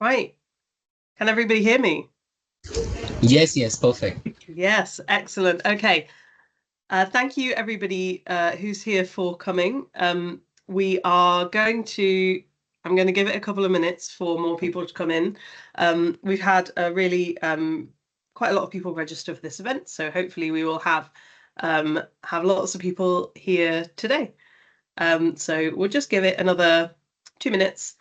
Right. Can everybody hear me? Yes, yes, perfect. Yes, excellent. Okay. Thank you, everybody who's here for coming. We are going to, I'm going to give it a couple of minutes for more people to come in. We've had a really quite a lot of people register for this event, so hopefully we will have lots of people here today. So we'll just give it another 2 minutes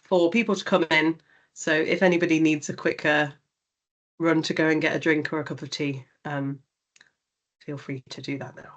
for people to come in. So if anybody needs a quick run to go and get a drink or a cup of tea, feel free to do that now.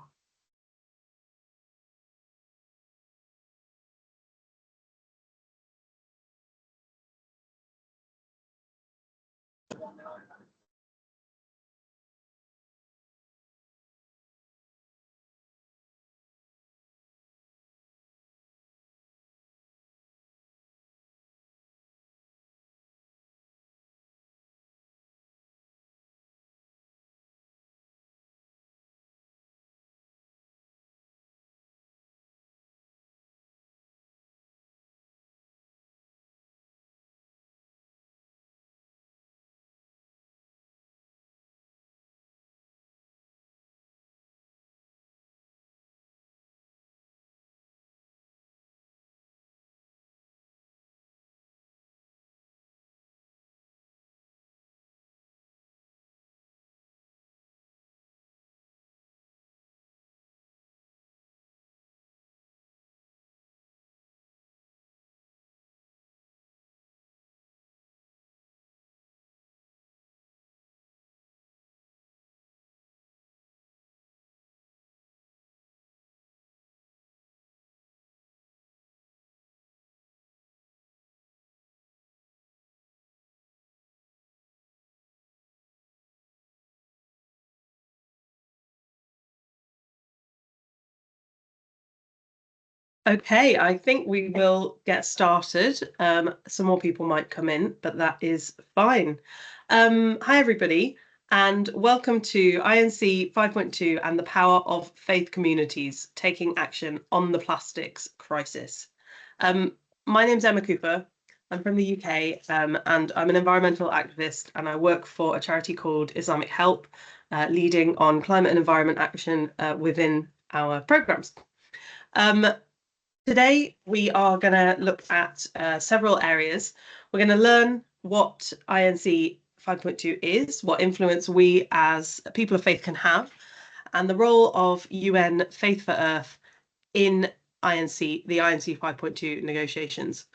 Okay, I think we will get started. Some more people might come in, but that is fine. Hi, everybody, and welcome to INC 5.2 and the power of faith communities taking action on the plastics crisis. My name's Emma Cooper. I'm from the UK, and I'm an environmental activist, and I work for a charity called Islamic Help, leading on climate and environment action within our programs. Today, we are going to look at several areas. We're going to learn what INC 5.2 is, what influence we as people of faith can have, and the role of UN Faith for Earth in the INC 5.2 negotiations.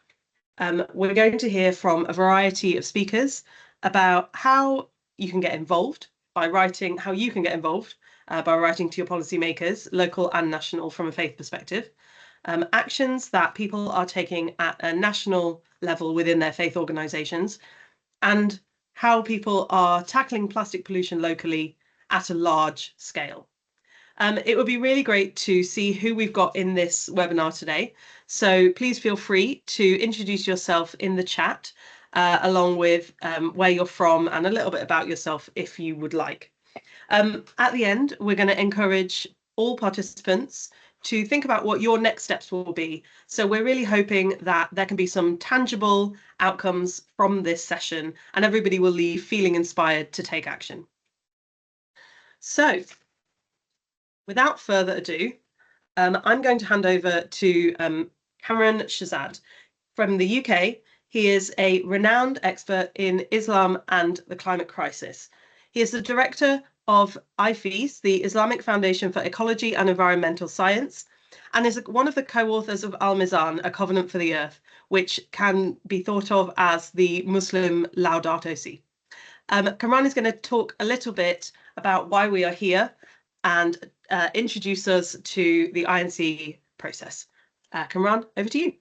We're going to hear from a variety of speakers about how you can get involved by writing, how you can get involved by writing to your policymakers, local and national, from a faith perspective. Actions that people are taking at a national level within their faith organisations, and how people are tackling plastic pollution locally at a large scale. It would be really great to see who we've got in this webinar today. So please feel free to introduce yourself in the chat, along with where you're from and a little bit about yourself if you would like. At the end, we're going to encourage all participants to think about what your next steps will be. So we're really hoping that there can be some tangible outcomes from this session and everybody will leave feeling inspired to take action. So without further ado, I'm going to hand over to Kamran Shahzad from the UK. He is a renowned expert in Islam and the climate crisis. He is the director of IFES, the Islamic Foundation for Ecology and Environmental Science, and is one of the co-authors of Al-Mizan, A Covenant for the Earth, which can be thought of as the Muslim Laudato Si. Kamran is going to talk a little bit about why we are here and introduce us to the INC process. Kamran, over to you.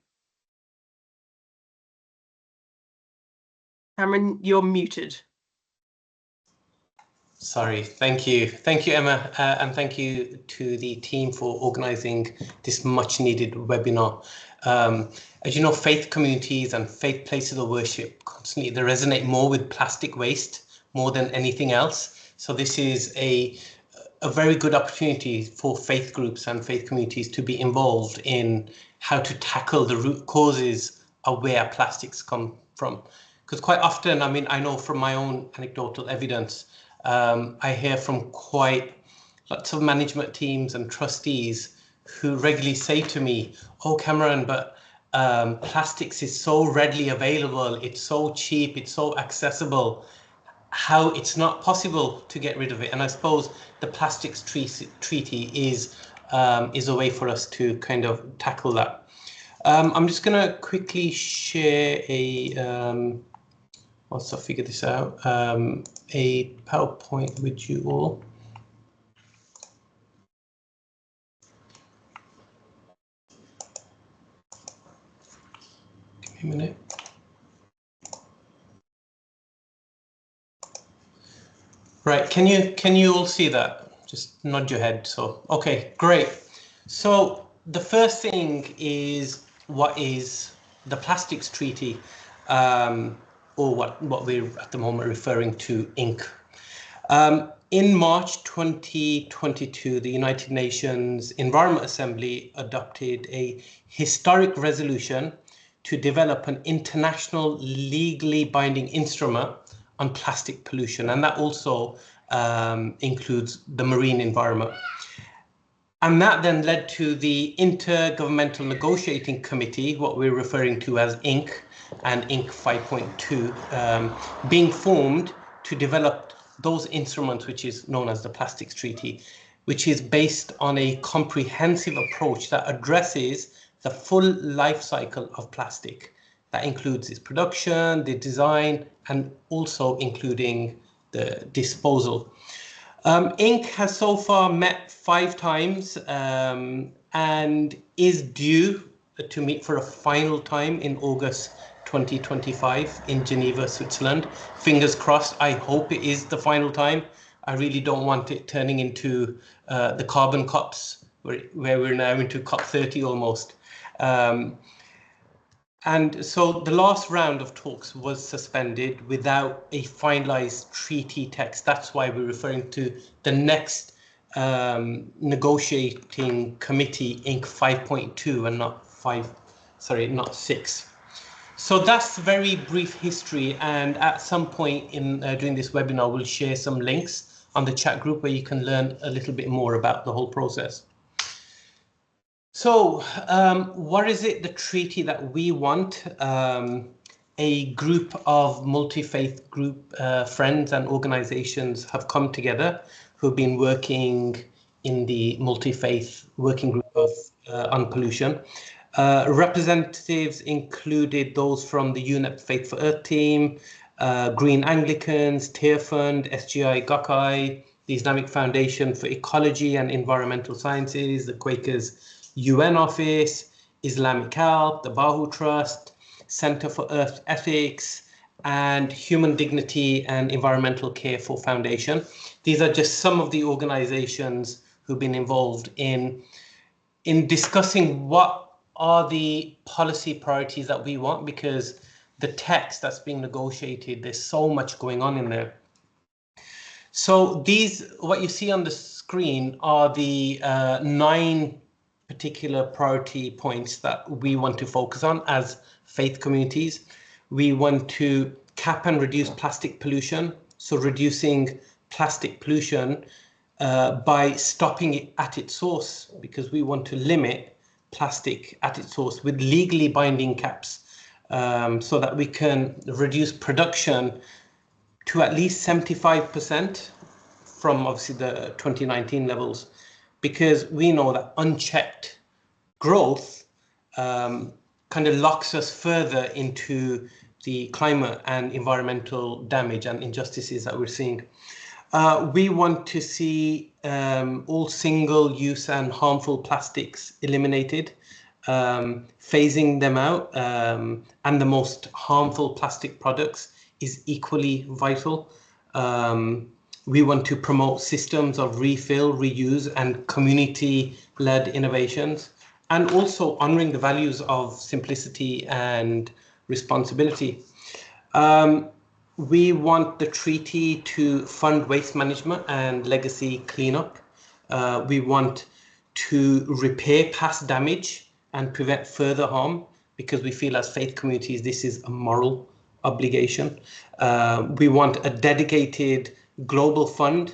Cameron, you're muted. Sorry, thank you. Thank you, Emma, and thank you to the team for organising this much needed webinar. As you know, faith communities and faith places of worship constantly, they resonate more with plastic waste more than anything else. So this is a very good opportunity for faith groups and faith communities to be involved in how to tackle the root causes of where plastics come from. Because quite often, I mean, I know from my own anecdotal evidence, I hear from quite lots of management teams and trustees who regularly say to me, oh, Cameron, but plastics is so readily available, it's so cheap, it's so accessible, how it's not possible to get rid of it. And I suppose the plastics treaty is a way for us to kind of tackle that. I'm just going to quickly share a, once I figure this out, a PowerPoint with you all. Give me a minute. Right, can you all see that? Just nod your head. So, okay, great. So the first thing is, what is the plastics treaty, or what we're at the moment referring to, INC. In March 2022, the United Nations Environment Assembly adopted a historic resolution to develop an international legally binding instrument on plastic pollution, and that also includes the marine environment. And that then led to the Intergovernmental Negotiating Committee, what we're referring to as INC, and INC 5.2, being formed to develop those instruments, which is known as the Plastics Treaty, which is based on a comprehensive approach that addresses the full life cycle of plastic. That includes its production, the design, and also including the disposal. INC has so far met 5 times and is due to meet for a final time in August 2025 in Geneva, Switzerland. Fingers crossed, I hope it is the final time. I really don't want it turning into the carbon COPs, where we're now into COP 30 almost. And so the last round of talks was suspended without a finalized treaty text. That's why we're referring to the next negotiating committee, INC 5.2, and not 6. So that's very brief history. And at some point during this webinar, we'll share some links on the chat group where you can learn a little bit more about the whole process. So what is it, the treaty that we want? A group of multi-faith group friends and organizations have come together who've been working in the multi-faith working group of on pollution. Representatives included those from the UNEP Faith for Earth team, Green Anglicans, Tearfund, SGI Gakai, the Islamic Foundation for Ecology and Environmental Sciences, the Quakers UN Office, Islamic Help, the Bahu Trust, Center for Earth Ethics, and Human Dignity and Environmental Care for Foundation. These are just some of the organizations who've been involved in discussing what are the policy priorities that we want, because the text that's being negotiated, there's so much going on in there. So these, what you see on the screen, are the 9 particular priority points that we want to focus on as faith communities. We want to cap and reduce plastic pollution, so reducing plastic pollution by stopping it at its source, because we want to limit plastic at its source with legally binding caps, so that we can reduce production to at least 75% from obviously the 2019 levels, because we know that unchecked growth kind of locks us further into the climate and environmental damage and injustices that we're seeing. We want to see all single-use and harmful plastics eliminated, phasing them out, and the most harmful plastic products is equally vital. We want to promote systems of refill, reuse, and community-led innovations, and also honoring the values of simplicity and responsibility. We want the treaty to fund waste management and legacy cleanup. We want to repair past damage and prevent further harm, because we feel as faith communities this is a moral obligation. We want a dedicated global fund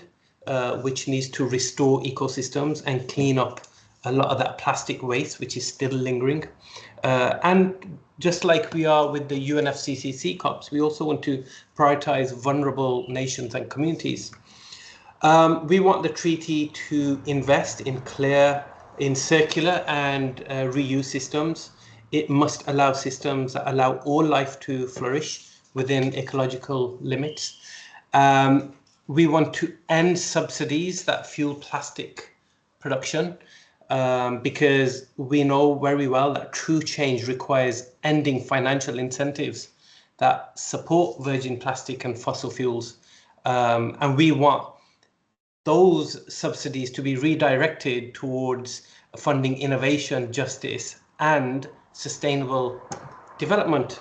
which needs to restore ecosystems and clean up a lot of that plastic waste which is still lingering. And just like we are with the UNFCCC COPs, we also want to prioritize vulnerable nations and communities. We want the treaty to invest in circular and reuse systems. It must allow systems that allow all life to flourish within ecological limits. We want to end subsidies that fuel plastic production, because we know very well that true change requires ending financial incentives that support virgin plastic and fossil fuels. And we want those subsidies to be redirected towards funding innovation, justice, and sustainable development.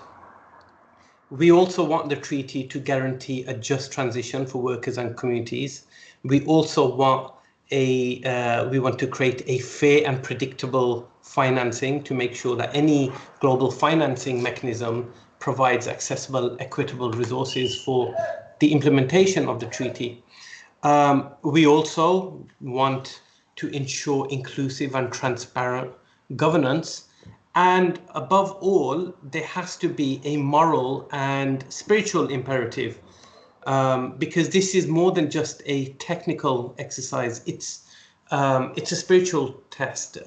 We also want the treaty to guarantee a just transition for workers and communities. We also want to create a fair and predictable financing to make sure that any global financing mechanism provides accessible, equitable resources for the implementation of the treaty. We also want to ensure inclusive and transparent governance. And above all, there has to be a moral and spiritual imperative, because this is more than just a technical exercise. It's a spiritual test,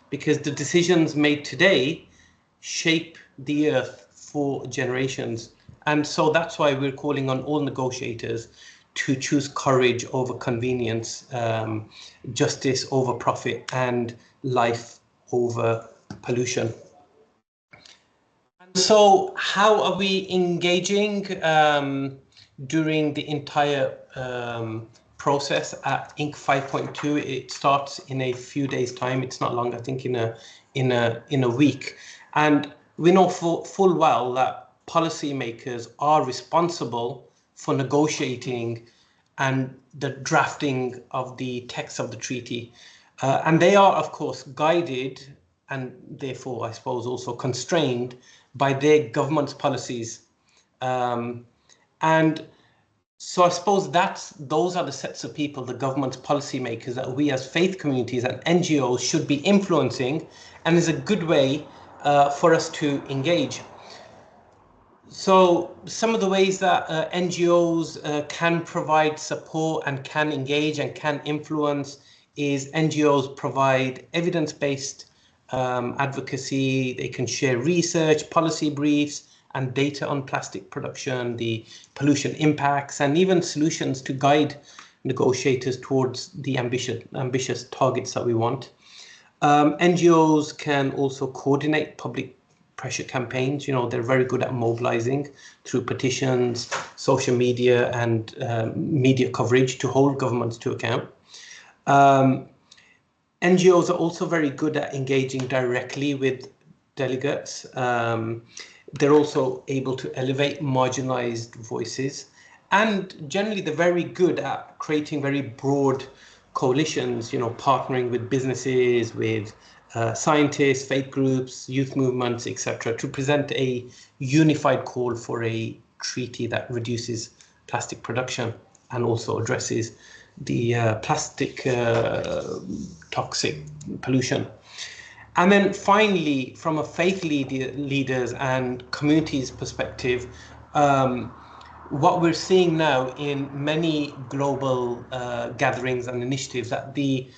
because the decisions made today shape the earth for generations. And so that's why we're calling on all negotiators to choose courage over convenience, justice over profit, and life over pollution. And so how are we engaging during the entire process at INC 5.2? It starts in a few days' time. It's not long, I think in a week. And we know full well that policymakers are responsible for negotiating and the drafting of the text of the treaty. And they are, of course, guided and therefore, I suppose, also constrained by their government's policies. And so I suppose those are the sets of people, the government's policymakers, that we as faith communities and NGOs should be influencing, and is a good way for us to engage. So some of the ways that NGOs can provide support and can engage and can influence is NGOs provide evidence-based advocacy. They can share research, policy briefs, and data on plastic production, the pollution impacts, and even solutions to guide negotiators towards the ambitious targets that we want. NGOs can also coordinate public pressure campaigns. You know, they're very good at mobilizing through petitions, social media, and media coverage to hold governments to account. NGOs are also very good at engaging directly with delegates. They're also able to elevate marginalized voices, and generally they're very good at creating very broad coalitions, you know, partnering with businesses, with scientists, faith groups, youth movements, etc., to present a unified call for a treaty that reduces plastic production and also addresses the plastic toxic pollution. And then finally, from a faith leaders and communities perspective, what we're seeing now in many global gatherings and initiatives, that the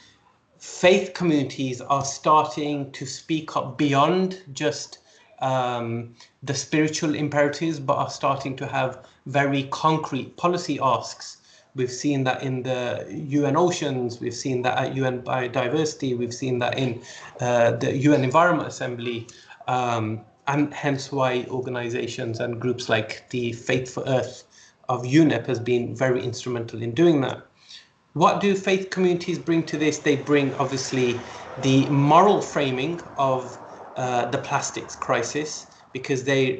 faith communities are starting to speak up beyond just the spiritual imperatives, but are starting to have very concrete policy asks. We've seen that in the UN Oceans, we've seen that at UN Biodiversity, we've seen that in the UN Environment Assembly, and hence why organizations and groups like the Faith for Earth of UNEP has been very instrumental in doing that. What do faith communities bring to this? They bring, obviously, the moral framing of the plastics crisis, because they're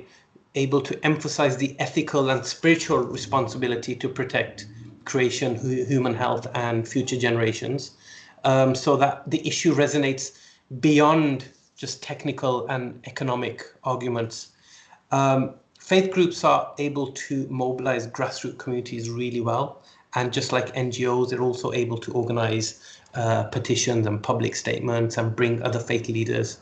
able to emphasize the ethical and spiritual responsibility to protect creation, human health, and future generations, so that the issue resonates beyond just technical and economic arguments. faith groups are able to mobilize grassroots communities really well. And just like NGOs, they're also able to organize petitions and public statements and bring other faith leaders.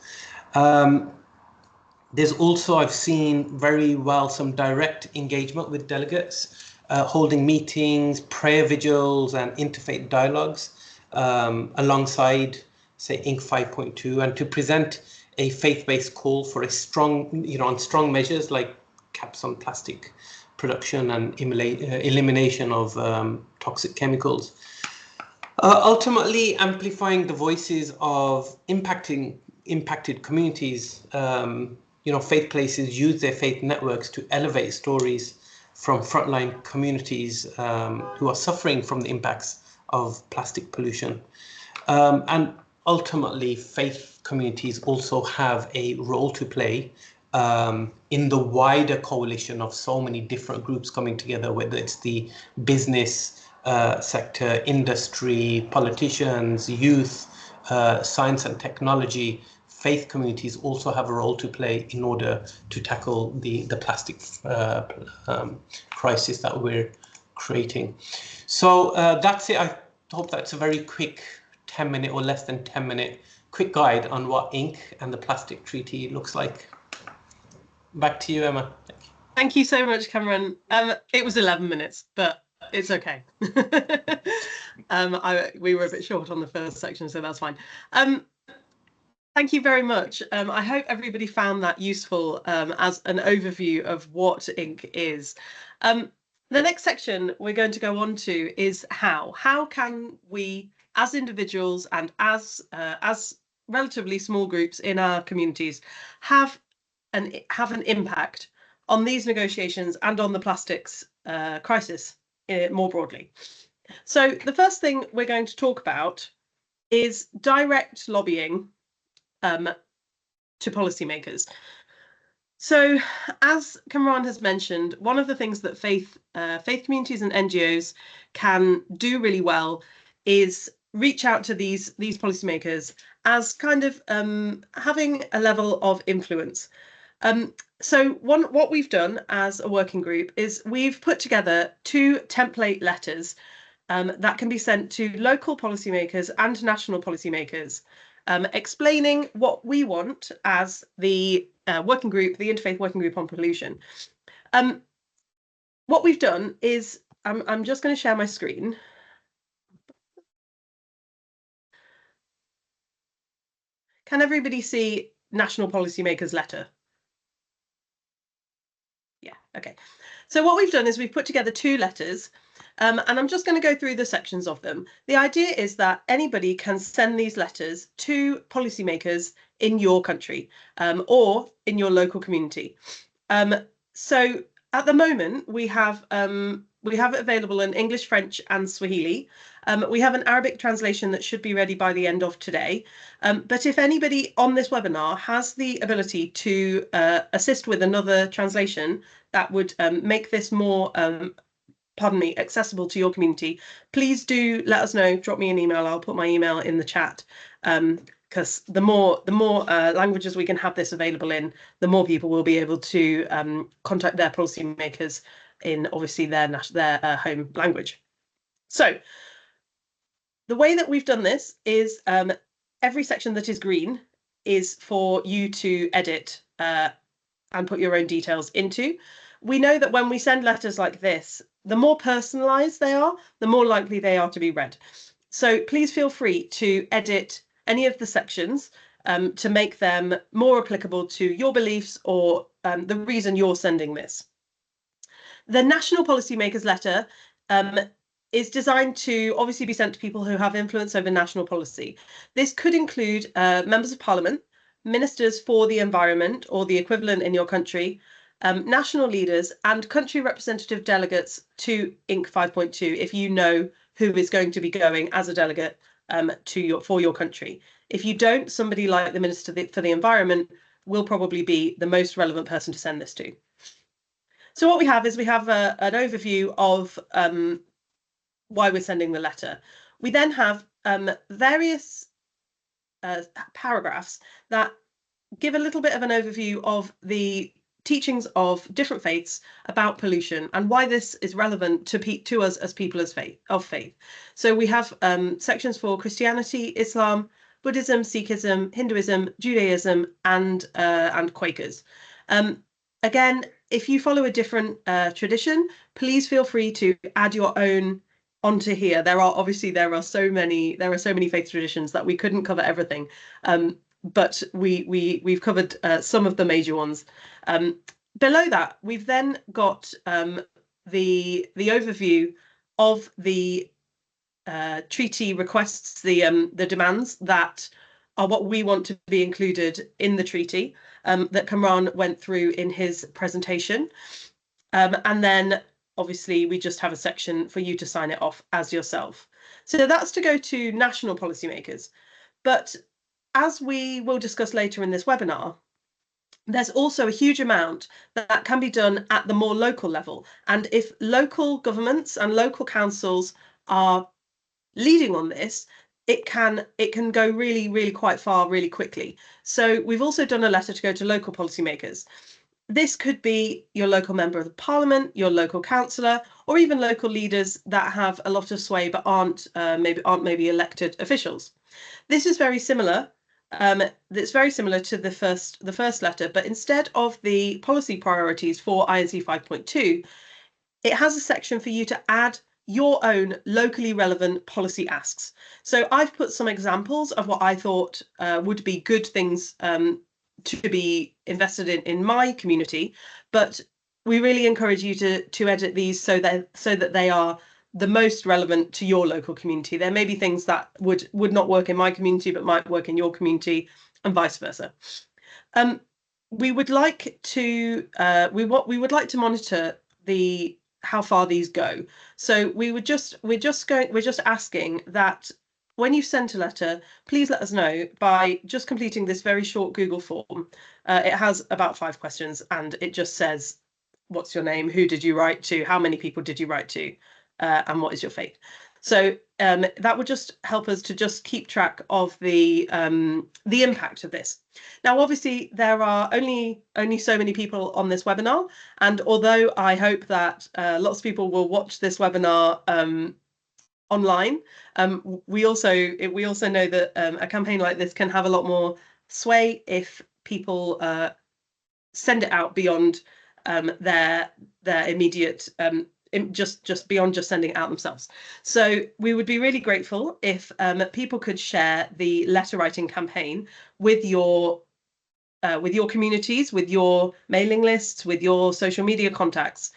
There's also, I've seen very well some direct engagement with delegates, holding meetings, prayer vigils, and interfaith dialogues alongside, say, Inc. 5.2, and to present a faith-based call for a strong, on strong measures like caps on plastic production and elimination of toxic chemicals. Ultimately, amplifying the voices of impacted communities. Faith places use their faith networks to elevate stories from frontline communities who are suffering from the impacts of plastic pollution. And ultimately, faith communities also have a role to play in the wider coalition of so many different groups coming together, whether it's the business sector, industry, politicians, youth, science and technology. Faith communities also have a role to play in order to tackle the plastic crisis that we're creating. So that's it. I hope that's a very quick 10-minute or less than 10-minute quick guide on what Inc. and the Plastic Treaty looks like. Back to you, Emma. Thank you so much, Cameron. It was 11 minutes, but it's okay. We were a bit short on the first section, so that's fine. Thank you very much. I hope everybody found that useful as an overview of what Inc. is. The next section we're going to go on to is how. How can we, as individuals and as relatively small groups in our communities, have an impact on these negotiations and on the plastics crisis more broadly. So the first thing we're going to talk about is direct lobbying to policymakers. So, as Kamran has mentioned, one of the things that faith communities and NGOs can do really well is reach out to these policymakers as kind of having a level of influence. So what we've done as a working group is we've put together 2 template letters that can be sent to local policymakers and national policymakers, explaining what we want as the working group, the Interfaith Working Group on Pollution. What we've done is, I'm just going to share my screen. Can everybody see National Policymakers letter? Yeah, okay. So what we've done is we've put together 2 letters, and I'm just going to go through the sections of them. The idea is that anybody can send these letters to policymakers in your country or in your local community. So at the moment we have it available in English, French and Swahili. We have an Arabic translation that should be ready by the end of today. But if anybody on this webinar has the ability to assist with another translation that would make this more accessible to your community, please do let us know. Drop me an email. I'll put my email in the chat, because the more languages we can have this available in, the more people will be able to contact their policymakers in obviously their home language. So the way that we've done this is every section that is green is for you to edit and put your own details into. We know that when we send letters like this, the more personalised they are, the more likely they are to be read. So please feel free to edit any of the sections to make them more applicable to your beliefs or the reason you're sending this. The National Policymakers letter is designed to obviously be sent to people who have influence over national policy. This could include members of parliament, ministers for the environment or the equivalent in your country, national leaders and country representative delegates to Inc. 5.2 if you know who is going to be going as a delegate for your country. If you don't, somebody like the Minister for the Environment will probably be the most relevant person to send this to. So what we have is we have an overview of why we're sending the letter. We then have various paragraphs that give a little bit of an overview of the teachings of different faiths about pollution and why this is relevant to us as people of faith. So we have sections for Christianity, Islam, Buddhism, Sikhism, Hinduism, Judaism, and Quakers. Again, if you follow a different tradition, please feel free to add your own onto here. There are so many faith traditions that we couldn't cover everything, but we've covered some of the major ones. Below that, we've then got the overview of the treaty requests, the demands that are what we want to be included in the treaty that Kamran went through in his presentation. And then obviously we just have a section for you to sign it off as yourself. So that's to go to national policymakers. But as we will discuss later in this webinar, there's also a huge amount that can be done at the more local level. And if local governments and local councils are leading on this, it can go really quite far really quickly. So we've also done a letter to go to local policymakers. This could be your local member of the parliament, your local councillor, or even local leaders that have a lot of sway but aren't maybe elected officials. This is very similar. It's very similar to the first letter, but instead of the policy priorities for INC 5.2, it has a section for you to add your own locally relevant policy asks. So I've put some examples of what I thought would be good things to be invested in my community, but we really encourage you to edit these so that they are the most relevant to your local community. There may be things that would not work in my community but might work in your community, and vice versa. We would like to monitor how far these go. So we're just asking that when you send a letter, please let us know by just completing this very short Google form. It has about 5 questions and it just says, what's your name? Who did you write to? How many people did you write to? And what is your faith? So that would just help us to just keep track of the impact of this. Now, obviously, there are only so many people on this webinar, and although I hope that lots of people will watch this webinar online, we also know that a campaign like this can have a lot more sway if people send it out beyond their immediate just beyond just sending it out themselves. So we would be really grateful if people could share the letter writing campaign with your communities, with your mailing lists, with your social media contacts.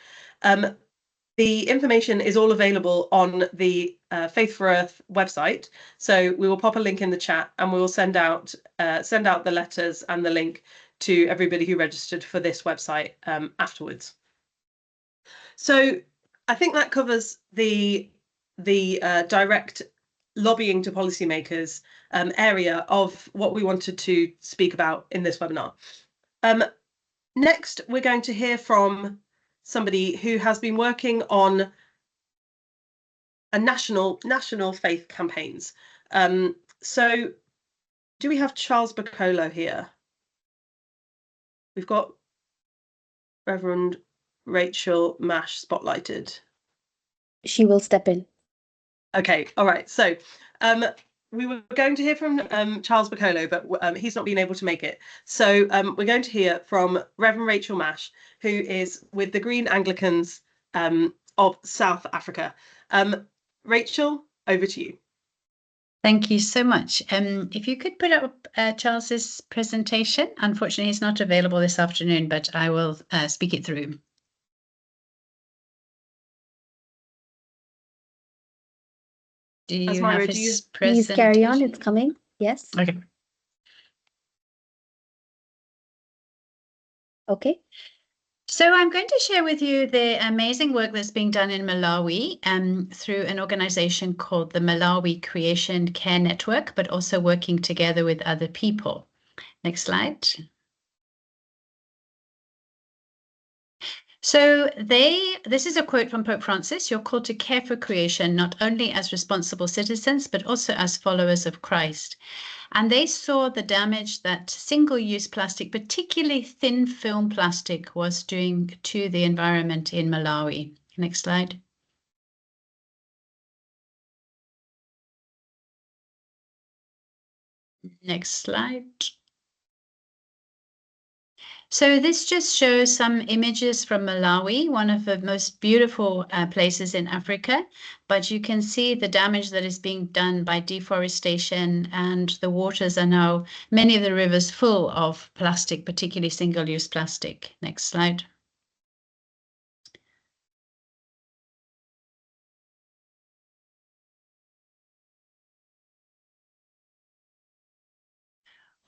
The information is all available on the Faith for Earth website. So we will pop a link in the chat and we will send out the letters and the link to everybody who registered for this website afterwards. So I think that covers the direct lobbying to policymakers area of what we wanted to speak about in this webinar. Next, we're going to hear from somebody who has been working on a national faith campaigns. So do we have Charles Bacolo here? We've got Reverend Rachel Mash spotlighted. She will step in. Okay, all right. So we were going to hear from Charles Bacolo, but he's not been able to make it. So we're going to hear from Reverend Rachel Mash, who is with the Green Anglicans of South Africa. Rachel, over to you. Thank you so much. If you could put up Charles's presentation. Unfortunately, he's not available this afternoon, but I will speak it through. Do you have his presentation? Please carry on. It's coming. Yes. Okay. Okay. So I'm going to share with you the amazing work that's being done in Malawi through an organization called the Malawi Creation Care Network, but also working together with other people. Next slide. So this is a quote from Pope Francis: "You're called to care for creation, not only as responsible citizens, but also as followers of Christ." And they saw the damage that single-use plastic, particularly thin film plastic, was doing to the environment in Malawi. Next slide. Next slide. So this just shows some images from Malawi, one of the most beautiful places in Africa, but you can see the damage that is being done by deforestation, and the waters are now, many of the rivers, full of plastic, particularly single-use plastic. Next slide.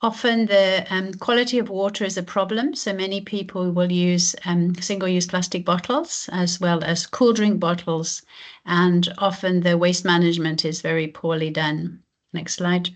Often the quality of water is a problem, so many people will use single-use plastic bottles as well as cool drink bottles, and often the waste management is very poorly done. Next slide.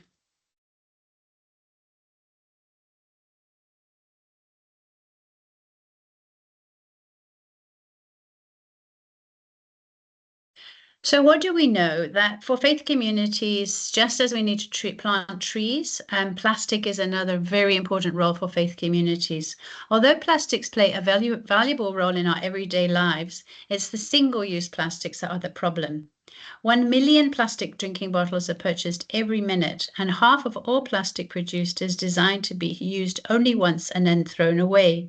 So what do we know? That for faith communities, just as we need to plant trees, plastic is another very important role for faith communities. Although plastics play a valuable role in our everyday lives, it's the single-use plastics that are the problem. 1 million plastic drinking bottles are purchased every minute, and half of all plastic produced is designed to be used only once and then thrown away.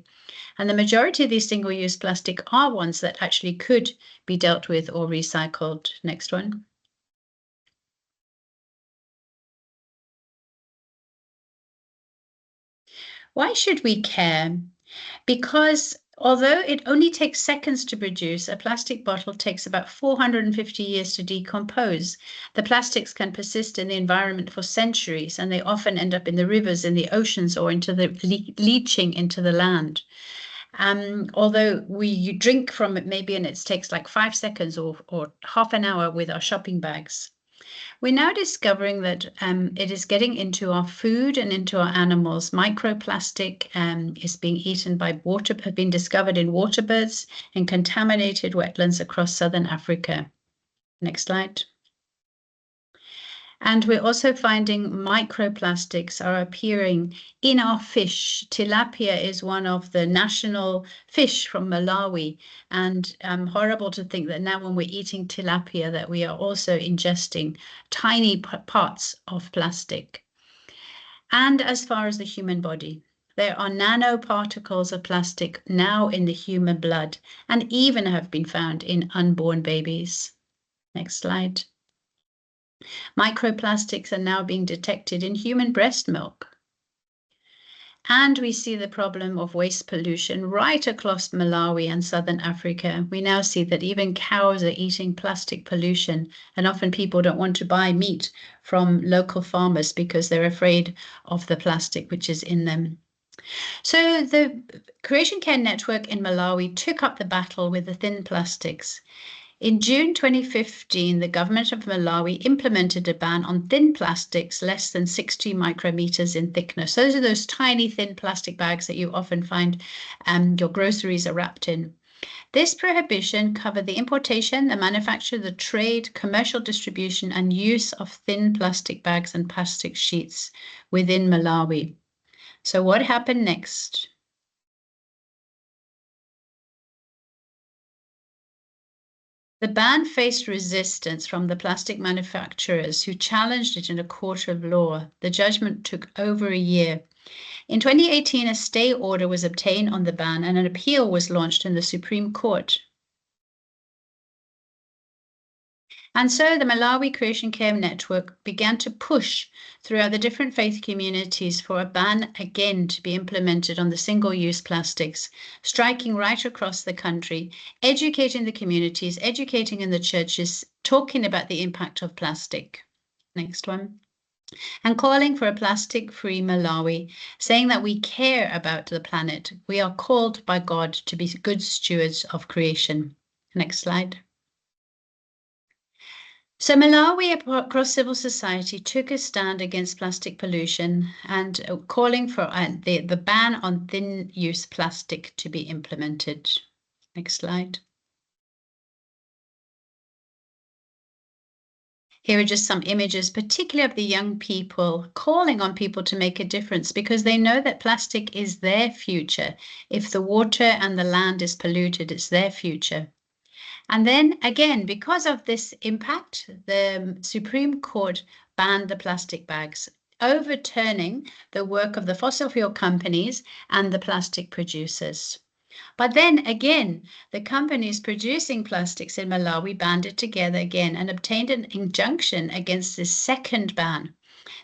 And the majority of these single-use plastic are ones that actually could be dealt with or recycled. Next one. Why should we care? Because although it only takes seconds to produce, a plastic bottle takes about 450 years to decompose. The plastics can persist in the environment for centuries, and they often end up in the rivers, in the oceans, or into the leaching into the land. Although you drink from it maybe, and it takes like 5 seconds or half an hour with our shopping bags. We're now discovering that it is getting into our food and into our animals. Microplastic is being eaten by have been discovered in waterbirds and contaminated wetlands across southern Africa. Next slide. And we're also finding microplastics are appearing in our fish. Tilapia is one of the national fish from Malawi. And horrible to think that now when we're eating tilapia that we are also ingesting tiny parts of plastic. And as far as the human body, there are nanoparticles of plastic now in the human blood and even have been found in unborn babies. Next slide. Microplastics are now being detected in human breast milk. And we see the problem of waste pollution right across Malawi and southern Africa. We now see that even cows are eating plastic pollution, and often people don't want to buy meat from local farmers because they're afraid of the plastic which is in them. So the Creation Care Network in Malawi took up the battle with the thin plastics. In June 2015, the government of Malawi implemented a ban on thin plastics less than 60 micrometers in thickness. Those are those tiny thin plastic bags that you often find your groceries are wrapped in. This prohibition covered the importation, the manufacture, the trade, commercial distribution, and use of thin plastic bags and plastic sheets within Malawi. So what happened next? The ban faced resistance from the plastic manufacturers who challenged it in a court of law. The judgment took over a year. In 2018, a stay order was obtained on the ban and an appeal was launched in the Supreme Court. And so the Malawi Creation Care Network began to push throughout the different faith communities for a ban again to be implemented on the single-use plastics, striking right across the country, educating the communities, educating in the churches, talking about the impact of plastic. Next one. And calling for a plastic-free Malawi, saying that we care about the planet. We are called by God to be good stewards of creation. Next slide. So Malawi, across civil society, took a stand against plastic pollution and calling for the ban on thin-use plastic to be implemented. Next slide. Here are just some images, particularly of the young people, calling on people to make a difference because they know that plastic is their future. If the water and the land is polluted, it's their future. And then again, because of this impact, the Supreme Court banned the plastic bags, overturning the work of the fossil fuel companies and the plastic producers. But then again, the companies producing plastics in Malawi banded together again and obtained an injunction against this second ban.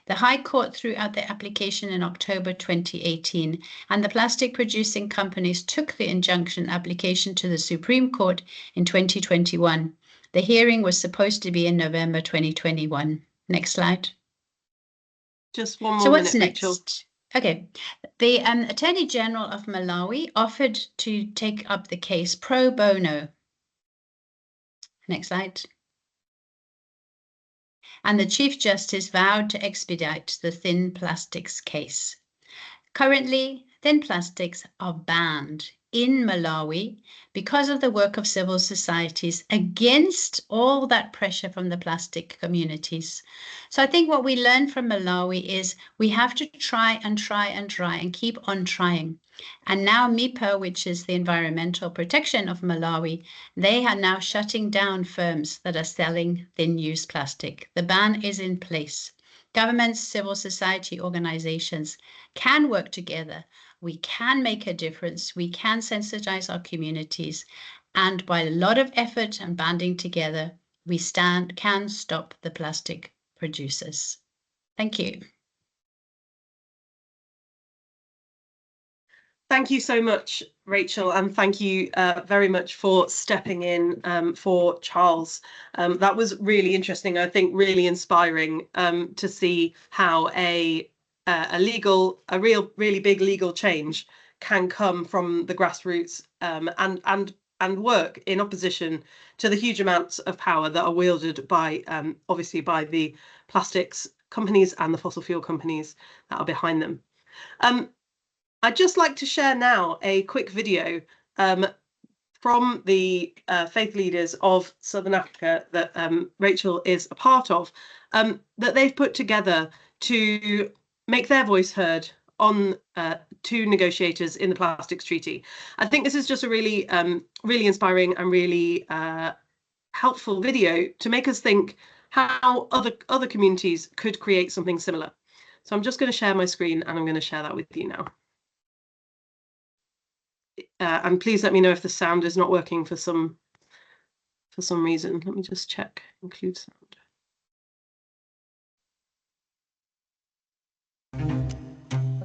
The High Court threw out the application in October 2018, and the plastic producing companies took the injunction application to the Supreme Court in 2021. The hearing was supposed to be in November 2021. Next slide. Just one more So what's minute, next? Rachel. Okay, the Attorney General of Malawi offered to take up the case pro bono. Next slide. And the Chief Justice vowed to expedite the thin plastics case. Currently, thin plastics are banned in Malawi because of the work of civil societies against all that pressure from the plastic communities. So I think what we learn from Malawi is we have to try and try and try and keep on trying. And now MIPA, which is the Environmental Protection of Malawi, they are now shutting down firms that are selling thin-use plastic. The ban is in place. Governments, civil society organizations can work together. We can make a difference. We can sensitize our communities. And by a lot of effort and banding together, we can stop the plastic producers. Thank you. Thank you so much, Rachel, and thank you very much for stepping in for Charles. That was really interesting. I think really inspiring to see how a really big legal change can come from the grassroots and work in opposition to the huge amounts of power that are wielded by obviously by the plastics companies and the fossil fuel companies that are behind them. I'd just like to share now a quick video from the faith leaders of Southern Africa that Rachel is a part of, that they've put together to make their voice heard on to negotiators in the Plastics Treaty. I think this is just a really, really inspiring and really helpful video to make us think how other communities could create something similar. So I'm just going to share my screen and I'm going to share that with you now. And please let me know if the sound is not working for some reason. Let me just check. Include sound.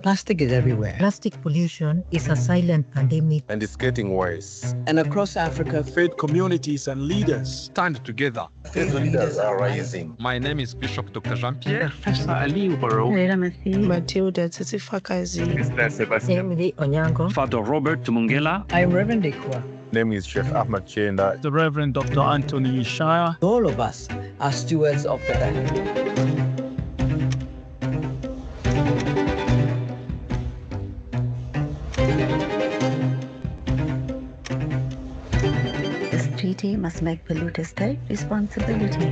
Plastic is everywhere. Plastic pollution is a silent pandemic. And it's getting worse. And across Africa, faith communities and leaders stand together. Faith leaders are rising. My name is Bishop Dr. Jean-Pierre. Professor Ali Ubaro. Matilda Tsitsifakazi. Emily Onyango. Father Robert Mungela. I'm Reverend Dekwa. Name is Chef Ahmad Chenda. The Reverend Dr. Anthony Shire. All of us are stewards of the land. Treaty must make polluters take responsibility.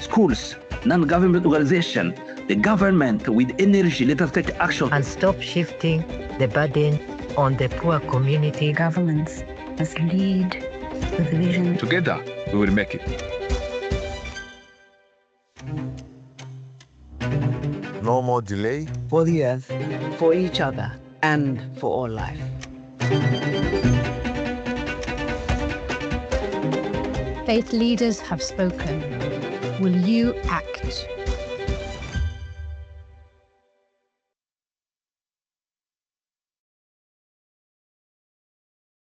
Schools, non-government organization, the government with energy, let us take action. And stop shifting the burden on the poor community. Governments must lead with vision. Together, we will make it. No more delay. For the earth, for each other, and for all life. Faith leaders have spoken. Will you act?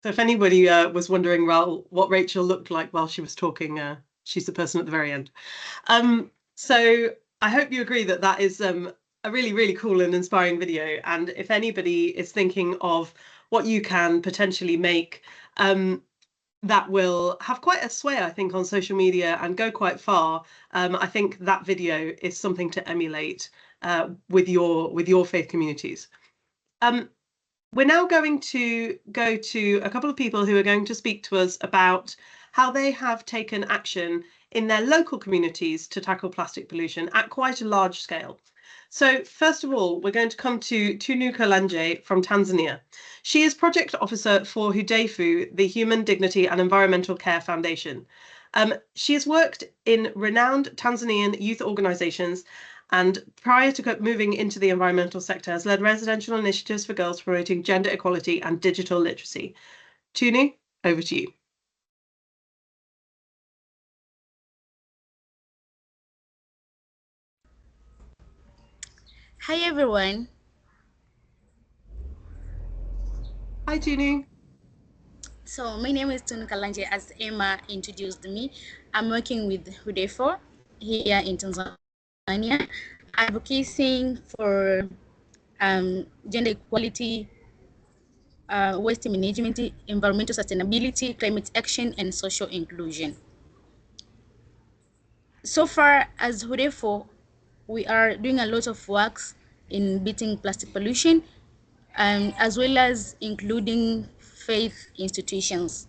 So if anybody was wondering what Rachel looked like while she was talking, she's the person at the very end. So I hope you agree that that is a really, really cool and inspiring video. And if anybody is thinking of what you can potentially make that will have quite a sway, I think, on social media and go quite far, I think that video is something to emulate. with your faith communities. We're now going to go to a couple of people who are going to speak to us about how they have taken action in their local communities to tackle plastic pollution at quite a large scale. So first of all, we're going to come to Tunuka Lanje from Tanzania. She is project officer for Hudefu, the Human Dignity and Environmental Care Foundation. She has worked in renowned Tanzanian youth organizations, and prior to moving into the environmental sector, has led residential initiatives for girls promoting gender equality and digital literacy. Tunu, over to you. Hi everyone. Hi Tunu. So my name is Tunu Kalanje, as Emma introduced me. I'm working with Hudefu here in Tanzania, advocating for gender equality, waste management, environmental sustainability, climate action, and social inclusion. So far as Hudefu, we are doing a lot of works in beating plastic pollution, as well as including faith institutions.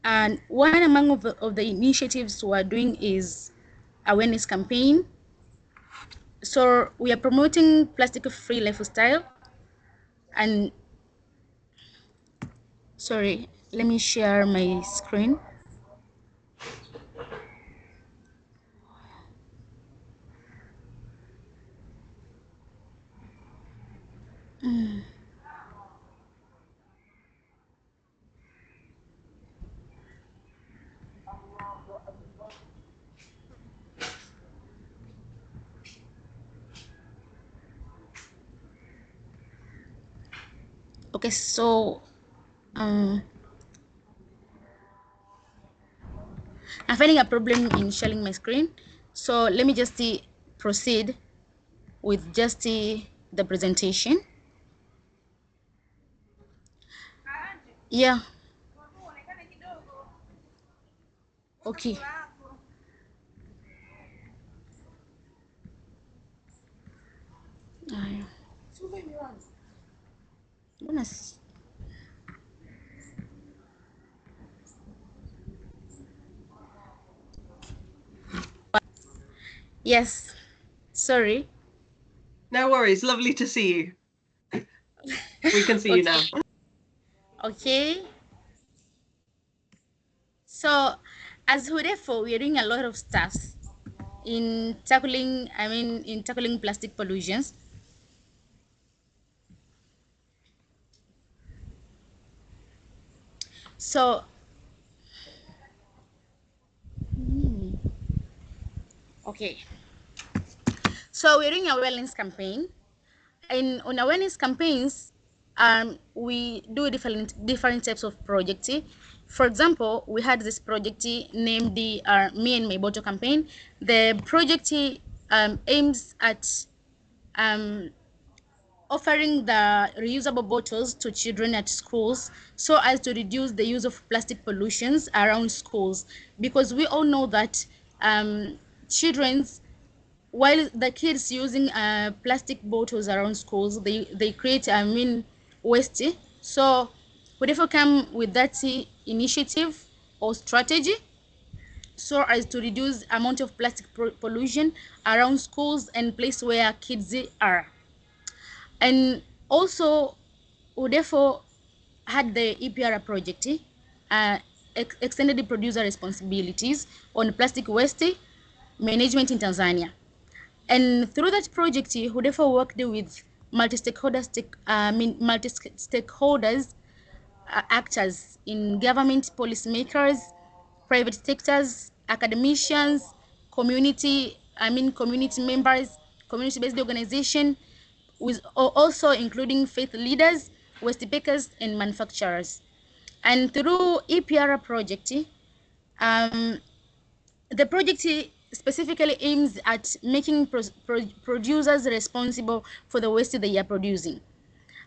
And one among the initiatives we are doing is awareness campaign. So we are promoting plastic-free lifestyle. And sorry, let me share my screen. Okay, so I'm finding a problem in sharing my screen. So let me just proceed with just the presentation. Yeah. Okay. Yes, sorry. No worries, lovely to see you. We can see you now. Okay. So as Hudefu, we are doing a lot of stuff in tackling, plastic pollutions. So, okay. So we're doing a awareness campaign, and on awareness campaigns, we do different types of projects. For example, we had this project named the Me and My Bottle campaign. The project aims at offering the reusable bottles to children at schools so as to reduce the use of plastic pollutions around schools, because we all know that while the kids using plastic bottles around schools, they create waste. So we therefore come with that initiative or strategy so as to reduce amount of plastic pollution around schools and places where kids are. And also, Udefo had the EPR project, extended producer responsibilities on plastic waste management in Tanzania. And through that project, Udefo worked with multi-stakeholders actors in government, policymakers, private sectors, academicians, community members, community-based organization, with also including faith leaders, waste pickers, and manufacturers. And through EPR project, the project specifically aims at making producers responsible for the waste they are producing,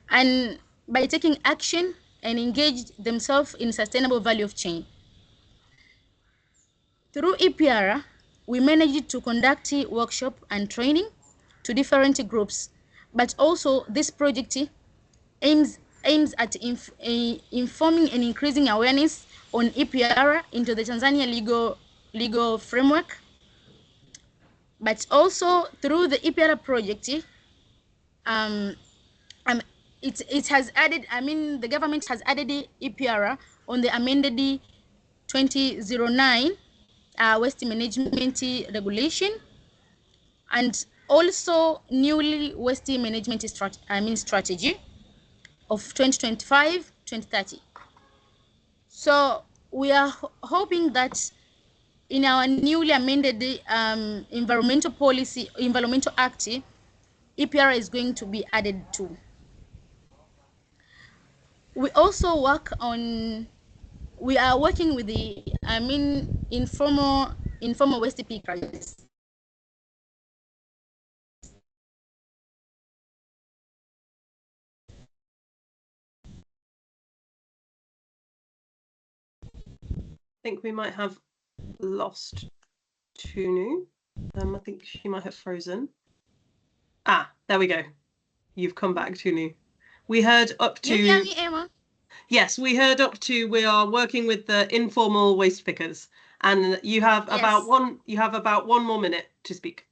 and by taking action and engage themselves in sustainable value of chain. Through EPR, we managed to conduct workshop and training to different groups. But also this project aims at informing and increasing awareness on EPR into the Tanzania legal framework. But also through the EPR project, it has added, the government has added the EPR on the amended 2009 waste management regulation, and also newly waste management strategy of 2025-2030. So we are hoping that in our newly amended environmental act, EPR is going to be added to. We also we are working with the informal waste pickers. I think we might have lost Tunu. I think she might have frozen. Ah, there we go. You've come back, Tunu. We heard up to... You hear me, Emma? Yes, we heard up to we are working with the informal waste pickers, and you have about one more minute to speak.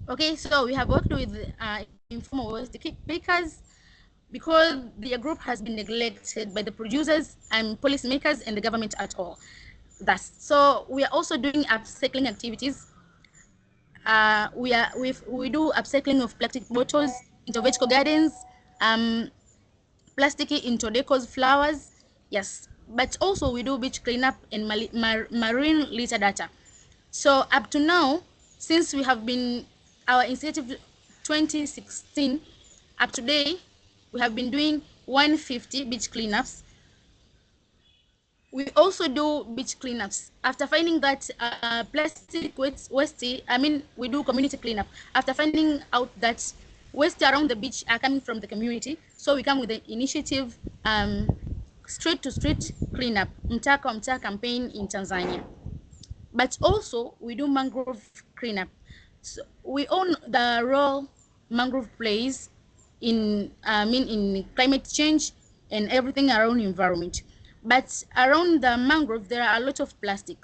Okay, so we have worked with informal waste pickers because the group has been neglected by the producers and policymakers and the government at all. So we are also doing upcycling activities. We do upcycling of plastic bottles into vertical gardens, plastic into decos, flowers, yes. But also we do beach cleanup and marine litter data. So up to now, since we have been our initiative 2016, up to date, we have been doing 150 beach cleanups. We also do beach cleanups. After finding that plastic waste, we do community cleanup. After finding out that waste around the beach are coming from the community, so we come with the initiative street to street cleanup, Mtaa kwa Mtaa campaign in Tanzania. But also we do mangrove cleanup. So we own the role mangrove plays in climate change and everything around environment. But around the mangrove, there are a lot of plastic.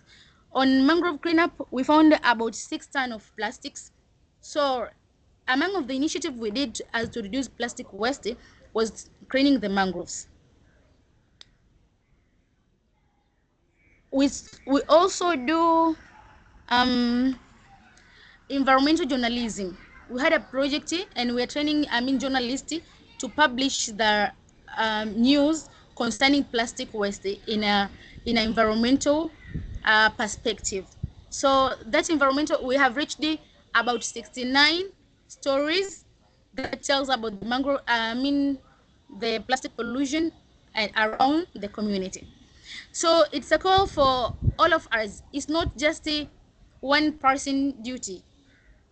On mangrove cleanup, we found about 6 tons of plastics. So among of the initiative we did as to reduce plastic waste was cleaning the mangroves. We also do environmental journalism. We had a project and we are training journalists to publish the news concerning plastic waste in an environmental perspective. So that environmental, we have reached about 69 stories that tells about the mangrove, the plastic pollution around the community. So it's a call for all of us. It's not just a one person duty.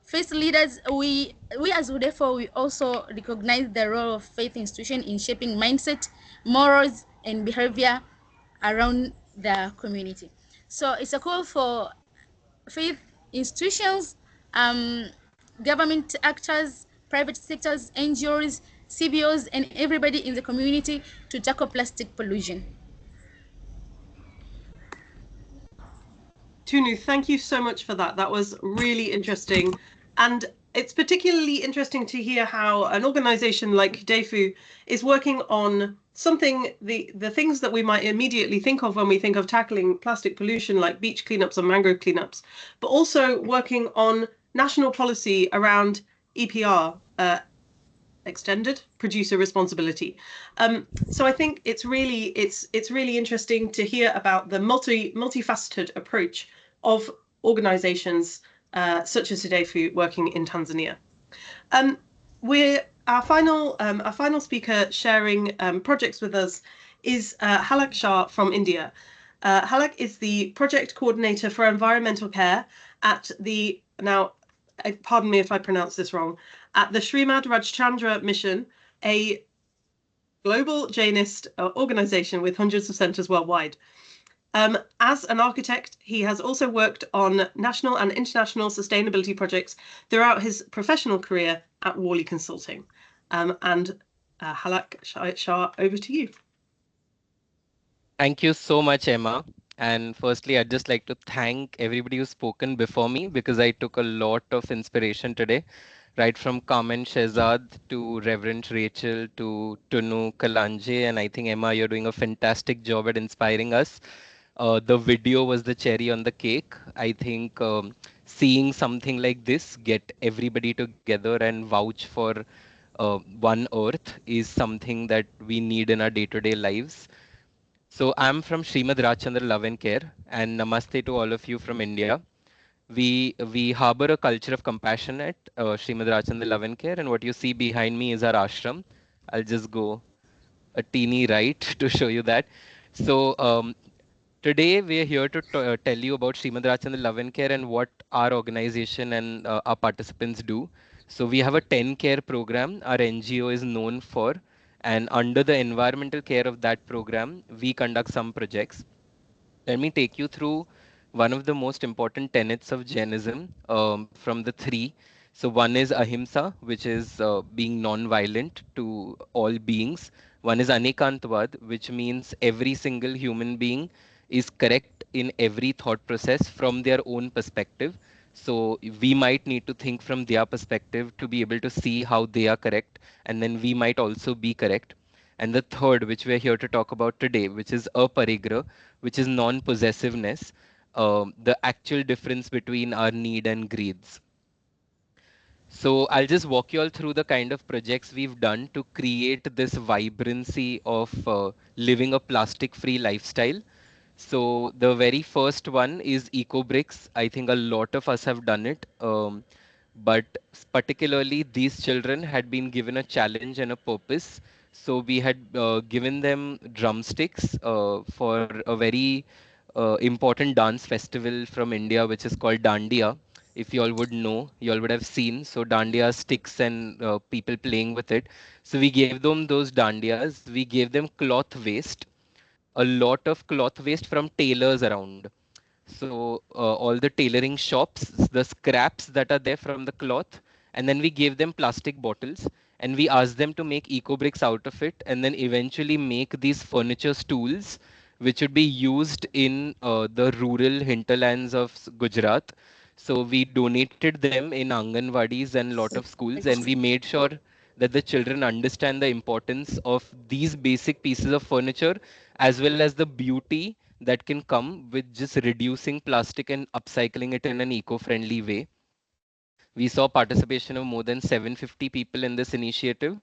Faith leaders, we as UDEFO, we also recognize the role of faith institution in shaping mindset, morals, and behavior around the community. So it's a call for faith institutions, government actors, private sectors, NGOs, CBOs, and everybody in the community to tackle plastic pollution. Tunu, thank you so much for that. That was really interesting. And it's particularly interesting to hear how an organization like UDEFO is working on something, the things that we might immediately think of when we think of tackling plastic pollution, like beach cleanups and mangrove cleanups, but also working on national policy around EPR, extended producer responsibility. So I think it's really interesting to hear about the multifaceted approach of organizations such as UDEFO working in Tanzania. Our final speaker sharing projects with us is Halak Shah from India. Halak is the project coordinator for environmental care at the, now pardon me if I pronounce this wrong, at the Srimad Rajchandra Mission, a global Jainist organization with hundreds of centers worldwide. As an architect, he has also worked on national and international sustainability projects throughout his professional career at Worley Consulting. Halak Shah, over to you. Thank you so much, Emma. And firstly, I'd just like to thank everybody who's spoken before me, because I took a lot of inspiration today, right from Carmen Shehzad to Reverend Rachel to Tunu Kalanje. And I think, Emma, you're doing a fantastic job at inspiring us. The video was the cherry on the cake. I think seeing something like this get everybody together and vouch for One Earth is something that we need in our day-to-day lives. So I'm from Srimad Rajchandra Love and Care, and namaste to all of you from India. We harbor a culture of compassion at Srimad Rajchandra Love and Care, and what you see behind me is our ashram. I'll just go a teeny right to show you that. So today we are here to tell you about Srimad Rajchandra Love and Care and what our organization and our participants do. So we have a 10 care program our NGO is known for, and under the environmental care of that program, we conduct some projects. Let me take you through one of the most important tenets of Jainism from the three. So one is ahimsa, which is being non-violent to all beings. One is anekantvad, which means every single human being is correct in every thought process from their own perspective. So we might need to think from their perspective to be able to see how they are correct, and then we might also be correct. And the third, which we're here to talk about today, which is aparigraha, which is non-possessiveness, the actual difference between our need and greeds. So I'll just walk you all through the kind of projects we've done to create this vibrancy of living a plastic-free lifestyle. So the very first one is EcoBricks. I think a lot of us have done it. But particularly these children had been given a challenge and a purpose. So we had given them drumsticks for a very important dance festival from India, which is called Dandiya. If you all would know, you all would have seen. So Dandiya sticks and people playing with it. So we gave them those Dandiyas. We gave them cloth waste, a lot of cloth waste from tailors around. So all the tailoring shops, the scraps that are there from the cloth, and then we gave them plastic bottles and we asked them to make eco bricks out of it, and then eventually make these furniture stools which would be used in the rural hinterlands of Gujarat. So we donated them in Anganwadis and lot of schools, and we made sure that the children understand the importance of these basic pieces of furniture, as well as the beauty that can come with just reducing plastic and upcycling it in an eco-friendly way. We saw participation of more than 750 people in this initiative.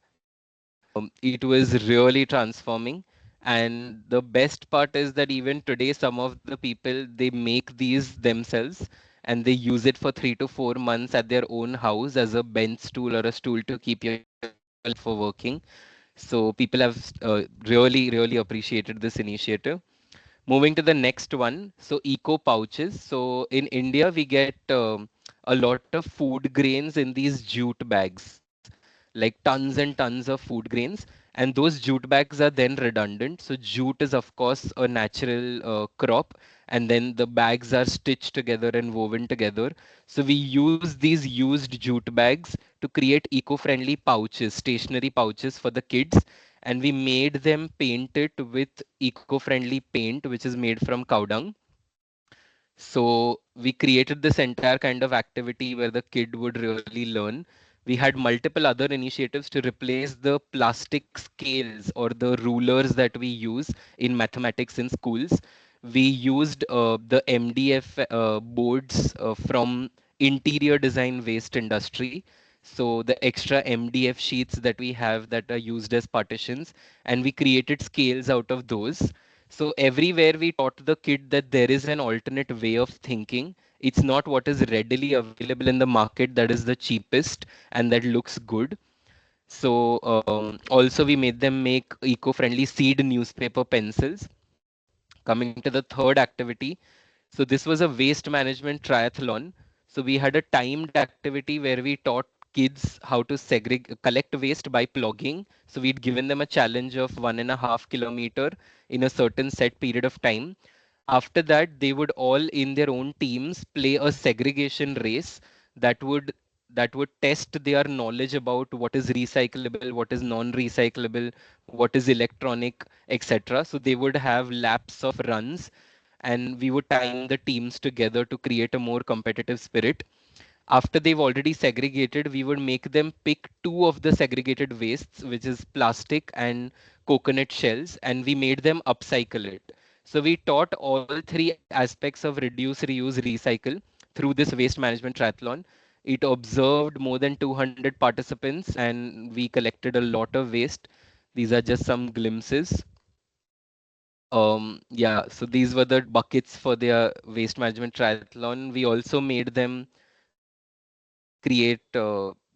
It was really transforming. And the best part is that even today, some of the people, they make these themselves and they use it for 3 to 4 months at their own house as a bench stool or a stool to keep your for working. So people have really appreciated this initiative. Moving to the next one, so eco pouches. So in India, we get a lot of food grains in these jute bags, like tons and tons of food grains, and those jute bags are then redundant. So jute is of course a natural crop, and then the bags are stitched together and woven together. So we use these used jute bags to create eco-friendly pouches, stationary pouches for the kids, and we made them painted with eco-friendly paint, which is made from cow dung. So we created this entire kind of activity where the kid would really learn. We had multiple other initiatives to replace the plastic scales or the rulers that we use in mathematics in schools. We used the MDF boards from interior design waste industry. So the extra MDF sheets that we have that are used as partitions, and we created scales out of those. So everywhere we taught the kid that there is an alternate way of thinking. It's not what is readily available in the market that is the cheapest and that looks good. So also we made them make eco-friendly seed newspaper pencils. Coming to the third activity. So this was a waste management triathlon. So we had a timed activity where we taught kids how to collect waste by plugging. So we'd given them a challenge of 1.5 kilometer in a certain set period of time. After that, they would all in their own teams play a segregation race that would test their knowledge about what is recyclable, what is non-recyclable, what is electronic, etc. So they would have laps of runs, and we would time the teams together to create a more competitive spirit. After they've already segregated, we would make them pick two of the segregated wastes, which is plastic and coconut shells, and we made them upcycle it. So we taught all three aspects of reduce, reuse, recycle through this waste management triathlon. It observed more than 200 participants and we collected a lot of waste. These are just some glimpses. Yeah, so these were the buckets for their waste management triathlon. We also made them create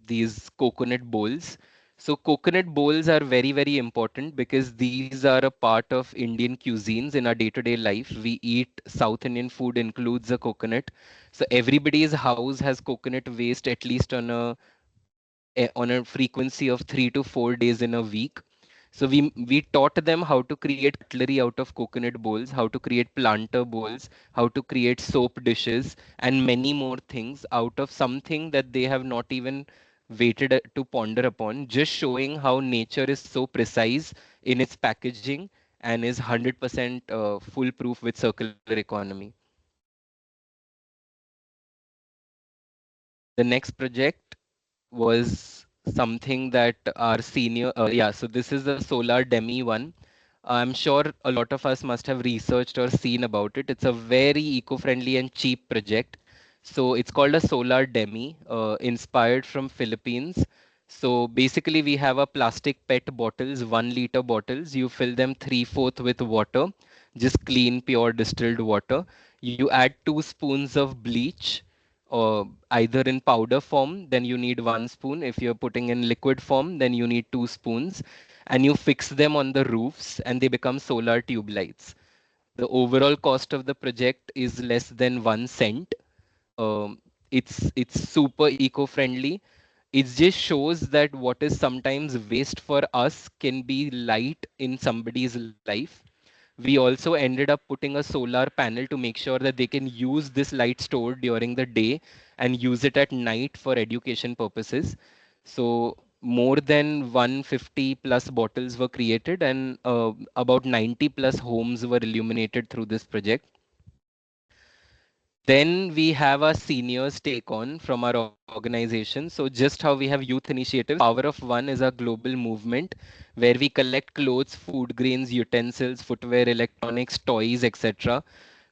these coconut bowls. So coconut bowls are very, very important because these are a part of Indian cuisines in our day-to-day life. We eat South Indian food includes a coconut. So everybody's house has coconut waste at least on a frequency of 3 to 4 days in a week. So we taught them how to create cutlery out of coconut bowls, how to create planter bowls, how to create soap dishes, and many more things out of something that they have not even waited to ponder upon, just showing how nature is so precise in its packaging and is 100% foolproof with circular economy. The next project was something that our senior, so this is the solar demi one. I'm sure a lot of us must have researched or seen about it. It's a very eco-friendly and cheap project. So it's called a solar demi, inspired from Philippines. So basically we have a plastic PET bottles, 1 liter bottles. You fill them 3/4 with water, just clean, pure distilled water. You add 2 spoons of bleach, or either in powder form, then you need 1 spoon. If you're putting in liquid form, then you need 2 spoons. And you fix them on the roofs and they become solar tube lights. The overall cost of the project is less than 1 cent. It's super eco-friendly. It just shows that what is sometimes waste for us can be light in somebody's life. We also ended up putting a solar panel to make sure that they can use this light stored during the day and use it at night for education purposes. So more than 150 plus bottles were created and about 90 plus homes were illuminated through this project. Then we have our seniors take on from our organization. So just how we have youth initiatives, Power of One is a global movement where we collect clothes, food grains, utensils, footwear, electronics, toys, etc.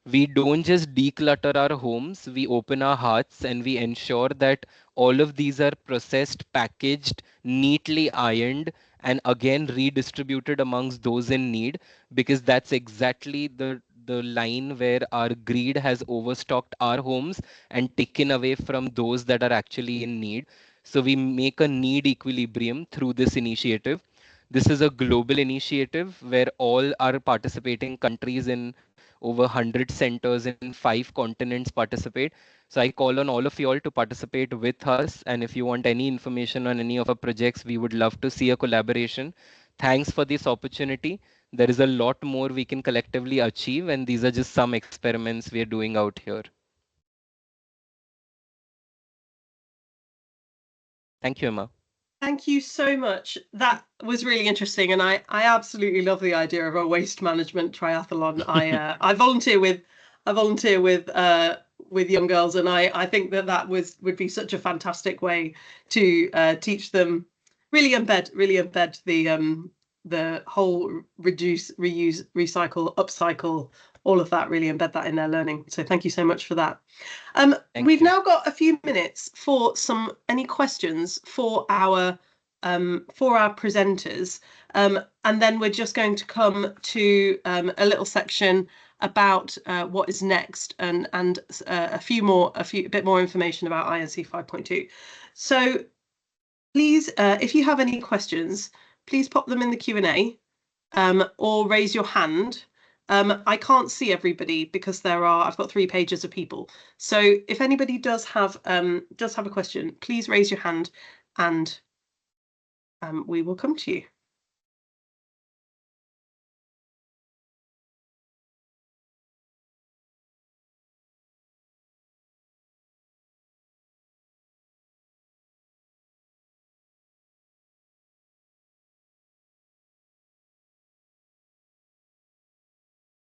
We don't just declutter our homes, we open our hearts and we ensure that all of these are processed, packaged, neatly ironed, and again redistributed amongst those in need, because that's exactly the line where our greed has overstocked our homes and taken away from those that are actually in need. So we make a need equilibrium through this initiative. This is a global initiative where all our participating countries in over 100 centers in 5 continents participate. So I call on all of you all to participate with us. And if you want any information on any of our projects, we would love to see a collaboration. Thanks for this opportunity. There is a lot more we can collectively achieve, and these are just some experiments we are doing out here. Thank you, Emma. Thank you so much. That was really interesting, and I absolutely love the idea of a waste management triathlon. I volunteer with young girls, and I think that would be such a fantastic way to teach them, really embed the whole reduce, reuse, recycle, upcycle, all of that, really embed that in their learning. So thank you so much for that. We've now got a few minutes for any questions for our presenters, and then we're just going to come to a little section about what is next and a bit more information about INC 5.2. So please, if you have any questions, please pop them in the Q&A or raise your hand. I can't see everybody because I've got 3 pages of people. So if anybody does have a question, please raise your hand and we will come to you.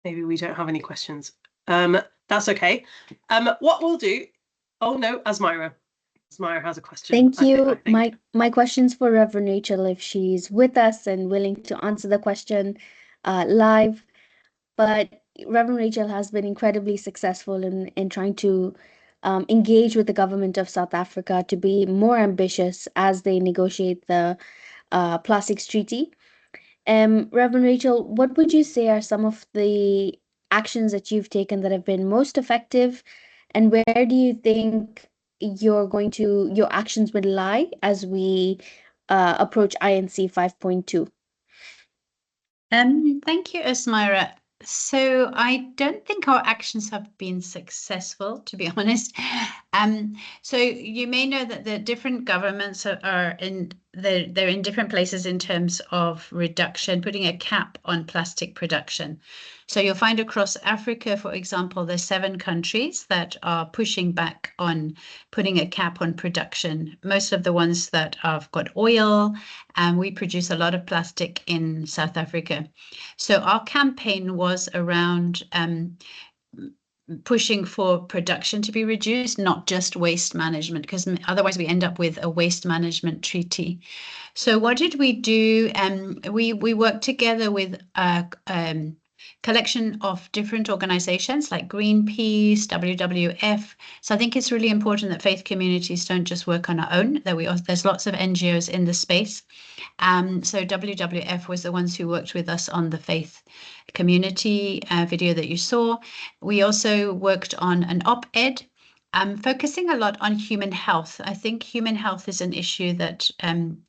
Maybe we don't have any questions. That's okay. What we'll do. Oh no, Asmira. Asmira has a question. Thank I you. think. My question's for Reverend Rachel, if she's with us and willing to answer the question live. But Reverend Rachel has been incredibly successful in trying to engage with the government of South Africa to be more ambitious as they negotiate the plastics treaty. Reverend Rachel, what would you say are some of the actions that you've taken that have been most effective, and where do you think your actions will lie as we approach INC 5.2? Thank you, Asmira. So I don't think our actions have been successful, to be honest. So you may know that the different governments they're in different places in terms of reduction, putting a cap on plastic production. So you'll find across Africa, for example, there's 7 countries that are pushing back on putting a cap on production. Most of the ones that have got oil, and we produce a lot of plastic in South Africa. So our campaign was around pushing for production to be reduced, not just waste management, because otherwise we end up with a waste management treaty. So what did we do? We worked together with a collection of different organizations like Greenpeace, WWF. So I think it's really important that faith communities don't just work on our own, that there's lots of NGOs in the space. So WWF was the ones who worked with us on the faith community video that you saw. We also worked on an op-ed focusing a lot on human health. I think human health is an issue that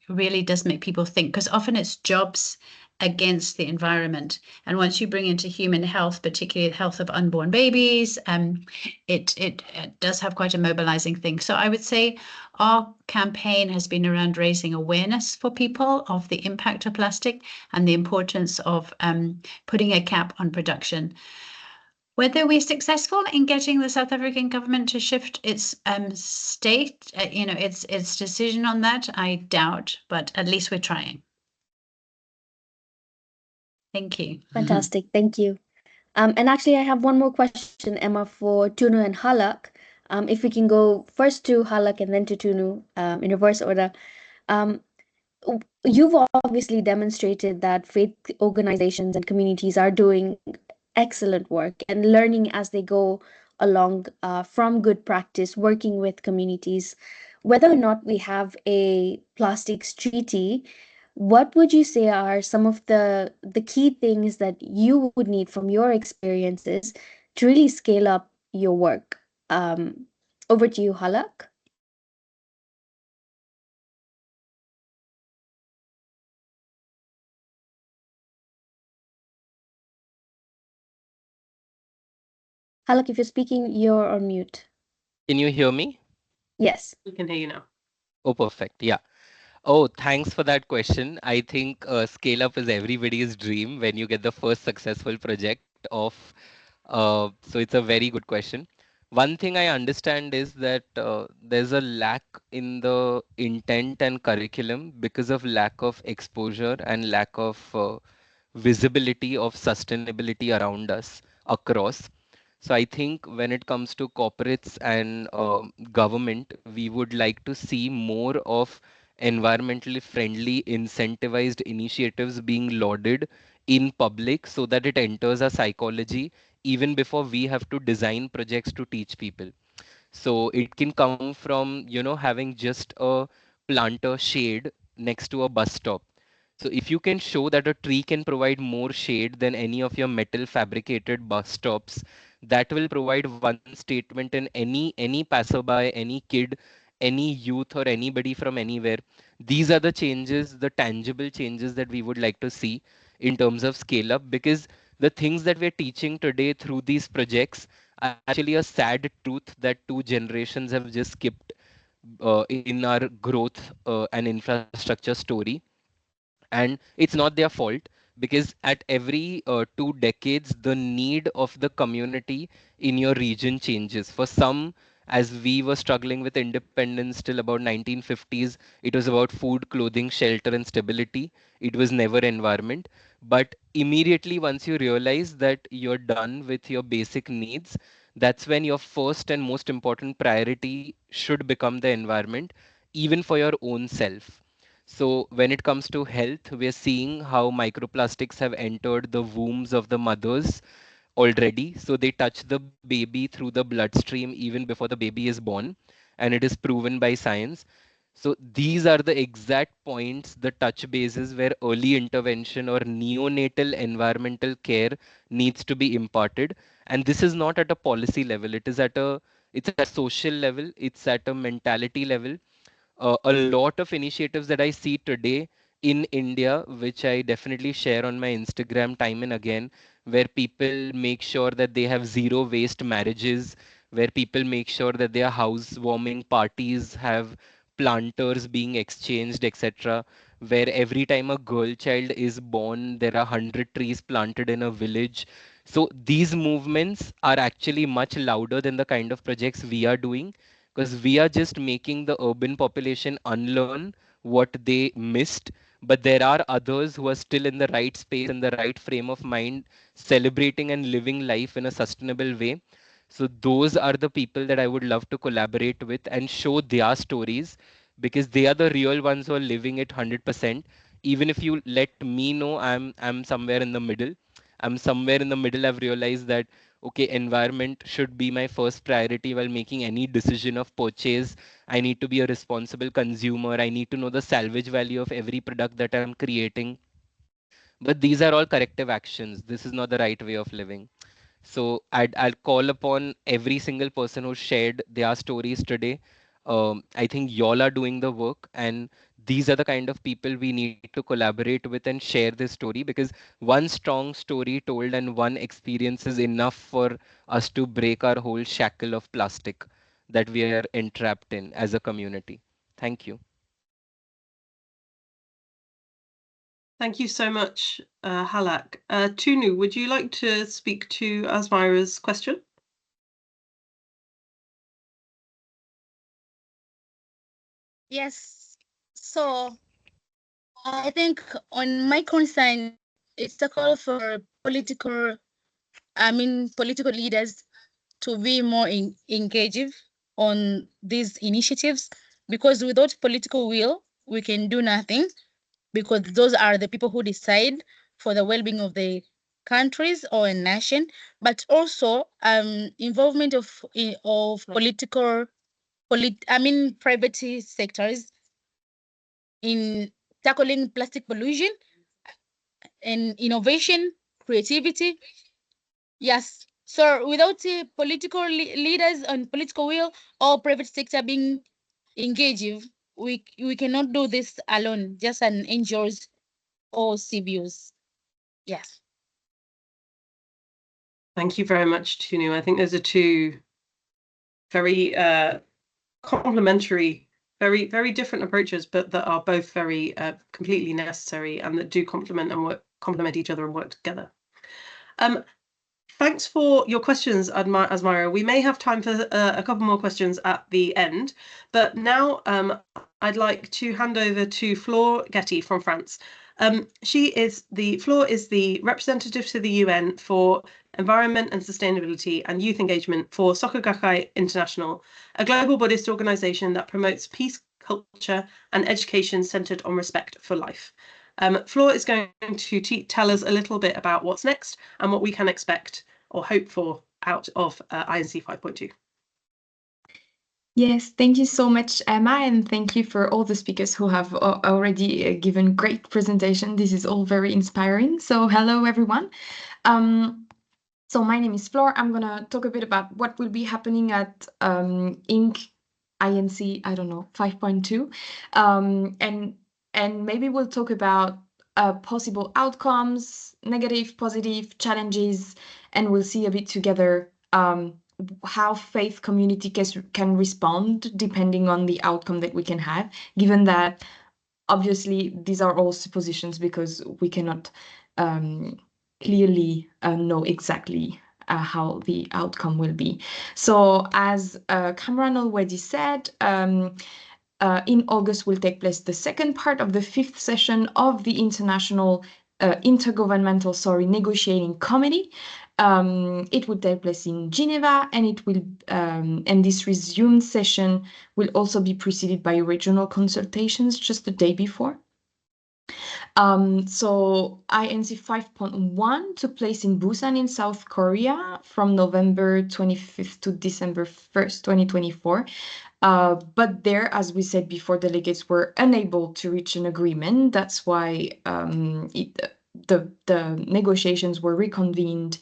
really does make people think, because often it's jobs against the environment. And once you bring into human health, particularly the health of unborn babies, it does have quite a mobilizing thing. So I would say our campaign has been around raising awareness for people of the impact of plastic and the importance of putting a cap on production. Whether we're successful in getting the South African government to shift its its decision on that, I doubt, but at least we're trying. Thank you. Fantastic. Thank you. And actually, I have one more question, Emma, for Tunu and Halak. If we can go first to Halak and then to Tunu in reverse order. You've obviously demonstrated that faith organizations and communities are doing excellent work and learning as they go along from good practice, working with communities. Whether or not we have a plastics treaty, what would you say are some of the key things that you would need from your experiences to really scale up your work? Over to you, Halak. Halak, if you're speaking, you're on mute. Can you hear me? Yes. We can hear you now. Oh, perfect. Yeah. Oh, thanks for that question. I think scale up is everybody's dream when you get the first successful project of. So it's a very good question. One thing I understand is that there's a lack in the intent and curriculum because of lack of exposure and lack of visibility of sustainability around us across. So I think when it comes to corporates and government, we would like to see more of environmentally friendly, incentivized initiatives being lauded in public so that it enters our psychology even before we have to design projects to teach people. So it can come from, having just a planter shade next to a bus stop. So if you can show that a tree can provide more shade than any of your metal fabricated bus stops, that will provide one statement in any passerby, any kid, any youth or anybody from anywhere. These are the changes, the tangible changes that we would like to see in terms of scale up, because the things that we're teaching today through these projects are actually a sad truth that 2 generations have just skipped in our growth and infrastructure story. And it's not their fault, because at every 2 decades the need of the community in your region changes. For some, As we were struggling with independence till about 1950s, it was about food, clothing, shelter, and stability. It was never environment. But immediately once you realize that you're done with your basic needs, that's when your first and most important priority should become the environment, even for your own self. So when it comes to health, we're seeing how microplastics have entered the wombs of the mothers already. So they touch the baby through the bloodstream even before the baby is born, and it is proven by science. So these are the exact points, the touch bases where early intervention or neonatal environmental care needs to be imparted. And this is not at a policy level, it's at a social level, it's at a mentality level. A lot of initiatives that I see today in India, which I definitely share on my Instagram time and again, where people make sure that they have zero waste marriages, where people make sure that their housewarming parties have planters being exchanged, etc. Where every time a girl child is born, there are 100 trees planted in a village. So these movements are actually much louder than the kind of projects we are doing, because we are just making the urban population unlearn what they missed. But there are others who are still in the right space and the right frame of mind, celebrating and living life in a sustainable way. So those are the people that I would love to collaborate with and show their stories, because they are the real ones who are living it 100%. Even if you let me know, I'm somewhere in the middle. I'm somewhere in the middle. I've realized that okay, environment should be my first priority while making any decision of purchase. I need to be a responsible consumer. I need to know the salvage value of every product that I'm creating. But these are all corrective actions. This is not the right way of living. So I'll call upon every single person who shared their stories today. I think y'all are doing the work, and these are the kind of people we need to collaborate with and share this story, because one strong story told and one experience is enough for us to break our whole shackle of plastic that we are entrapped in as a community. Thank you. Thank you so much, Halak. Tunu, would you like to speak to Asmira's question? Yes. So I think on my concern, it's a call for political leaders to be more engaged on these initiatives, because without political will, we can do nothing, because those are the people who decide for the well-being of the countries or a nation. But also involvement of private sectors in tackling plastic pollution and innovation, creativity. Yes. So without political leaders and political will or private sector being engaged, we cannot do this alone, just an NGOs or CBOs. Yes. Thank you very much, Tunu. I think those are two very complementary, very, very different approaches, but that are both very completely necessary and that do complement each other and work together. Thanks for your questions, Asmira. We may have time for a couple more questions at the end, but now I'd like to hand over to Flore Getty from France. Flore is the representative to the UN for Environment and Sustainability and Youth Engagement for Soka Gakkai International, a global Buddhist organization that promotes peace, culture, and education centered on respect for life. Flore is going to tell us a little bit about what's next and what we can expect or hope for out of INC 5.2. Yes, thank you so much, Emma, and thank you for all the speakers who have already given great presentation. This is all very inspiring. So hello, everyone. So my name is Flore. I'm going to talk a bit about what will be happening at INC 5.2. And maybe we'll talk about possible outcomes, negative, positive, challenges, and we'll see a bit together how faith community can respond depending on the outcome that we can have, given that obviously these are all suppositions because we cannot clearly know exactly how the outcome will be. So as Cameron already said, in August will take place the second part of the 5th session of the Intergovernmental Negotiating Committee. It will take place in Geneva, and it will and this resumed session will also be preceded by regional consultations just the day before. So INC 5.1 took place in Busan in South Korea from November 25th to December 1st, 2024. But there, as we said before, delegates were unable to reach an agreement. That's why the negotiations were reconvened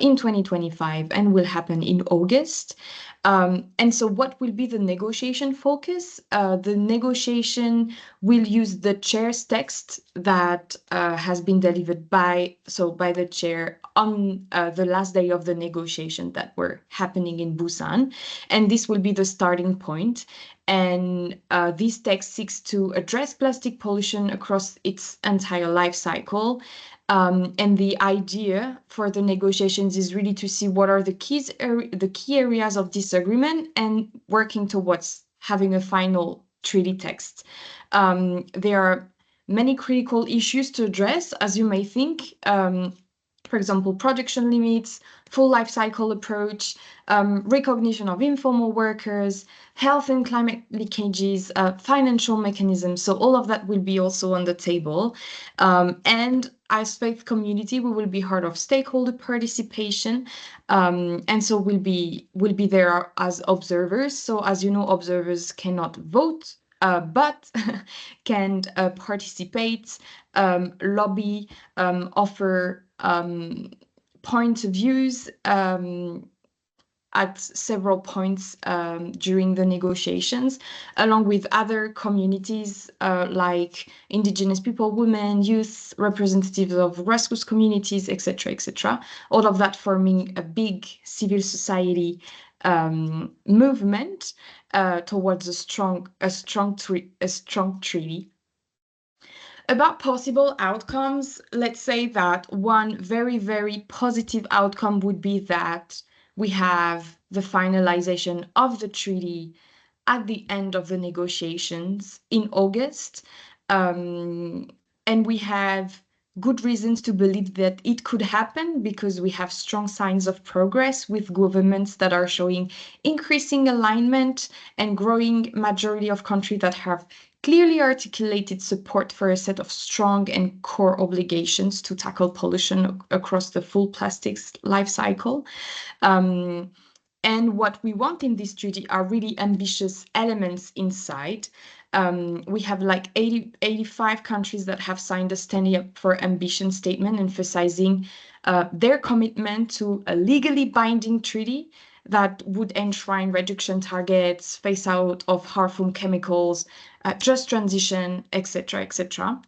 in 2025 and will happen in August. And so what will be the negotiation focus? The negotiation will use the chair's text that has been delivered by the chair on the last day of the negotiation that were happening in Busan. And this will be the starting point. And this text seeks to address plastic pollution across its entire life cycle. And the idea for the negotiations is really to see what are the key areas of disagreement and working towards having a final treaty text. There are many critical issues to address, as you may think. For example, production limits, full life cycle approach, recognition of informal workers, health and climate leakages, financial mechanisms. So all of that will be also on the table. And as faith community, we will be part of stakeholder participation. And so we'll be there as observers. So as you know, observers cannot vote, but can participate, lobby, offer point of views at several points during the negotiations, along with other communities like indigenous people, women, youth, representatives of grassroots communities, etc., etc. All of that forming a big civil society movement towards a strong treaty. About possible outcomes, let's say that one very, very positive outcome would be that we have the finalization of the treaty at the end of the negotiations in August. And we have good reasons to believe that it could happen because we have strong signs of progress with governments that are showing increasing alignment and growing majority of countries that have clearly articulated support for a set of strong and core obligations to tackle pollution across the full plastics life cycle. And what we want in this treaty are really ambitious elements inside. We have like 85 countries that have signed a Standing Up for Ambition statement emphasizing their commitment to a legally binding treaty that would enshrine reduction targets, phase out of harmful chemicals, just transition, etc., etc.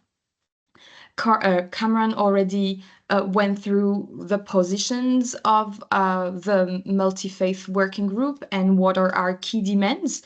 Cameron already went through the positions of the multi-faith working group and what are our key demands.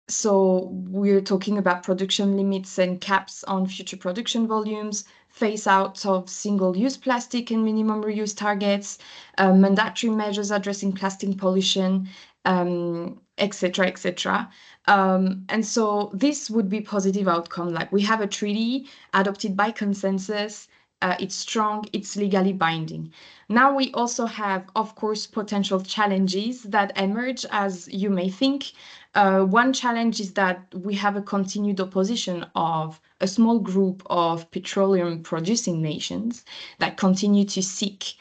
So we're talking about production limits and caps on future production volumes, phase out of single-use plastic and minimum reuse targets, mandatory measures addressing plastic pollution, etc., etc. And so this would be positive outcome. Like we have a treaty adopted by consensus. It's strong, it's legally binding. Now we also have, of course, potential challenges that emerge, as you may think. One challenge is that we have a continued opposition of a small group of petroleum-producing nations that continue to seek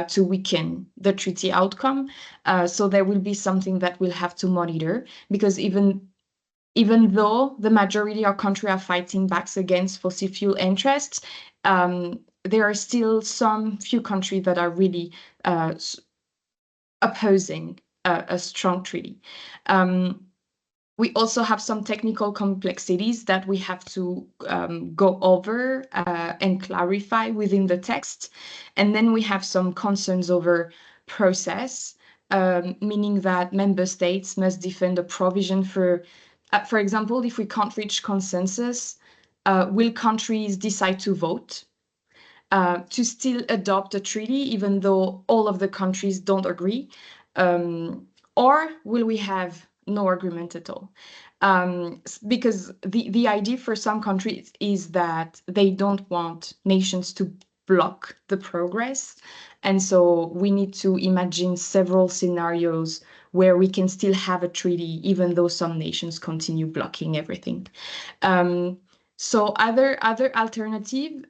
to weaken the treaty outcome. So there will be something that we'll have to monitor, because even though the majority of countries are fighting back against fossil fuel interests, there are still some few countries that are really opposing a strong treaty. We also have some technical complexities that we have to go over and clarify within the text. And then we have some concerns over process, meaning that member states must defend a provision for example, if we can't reach consensus, will countries decide to vote? to still adopt a treaty even though all of the countries don't agree? Or will we have no agreement at all? Because the idea for some countries is that they don't want nations to block the progress. And so we need to imagine several scenarios where we can still have a treaty, even though some nations continue blocking everything. So other alternative,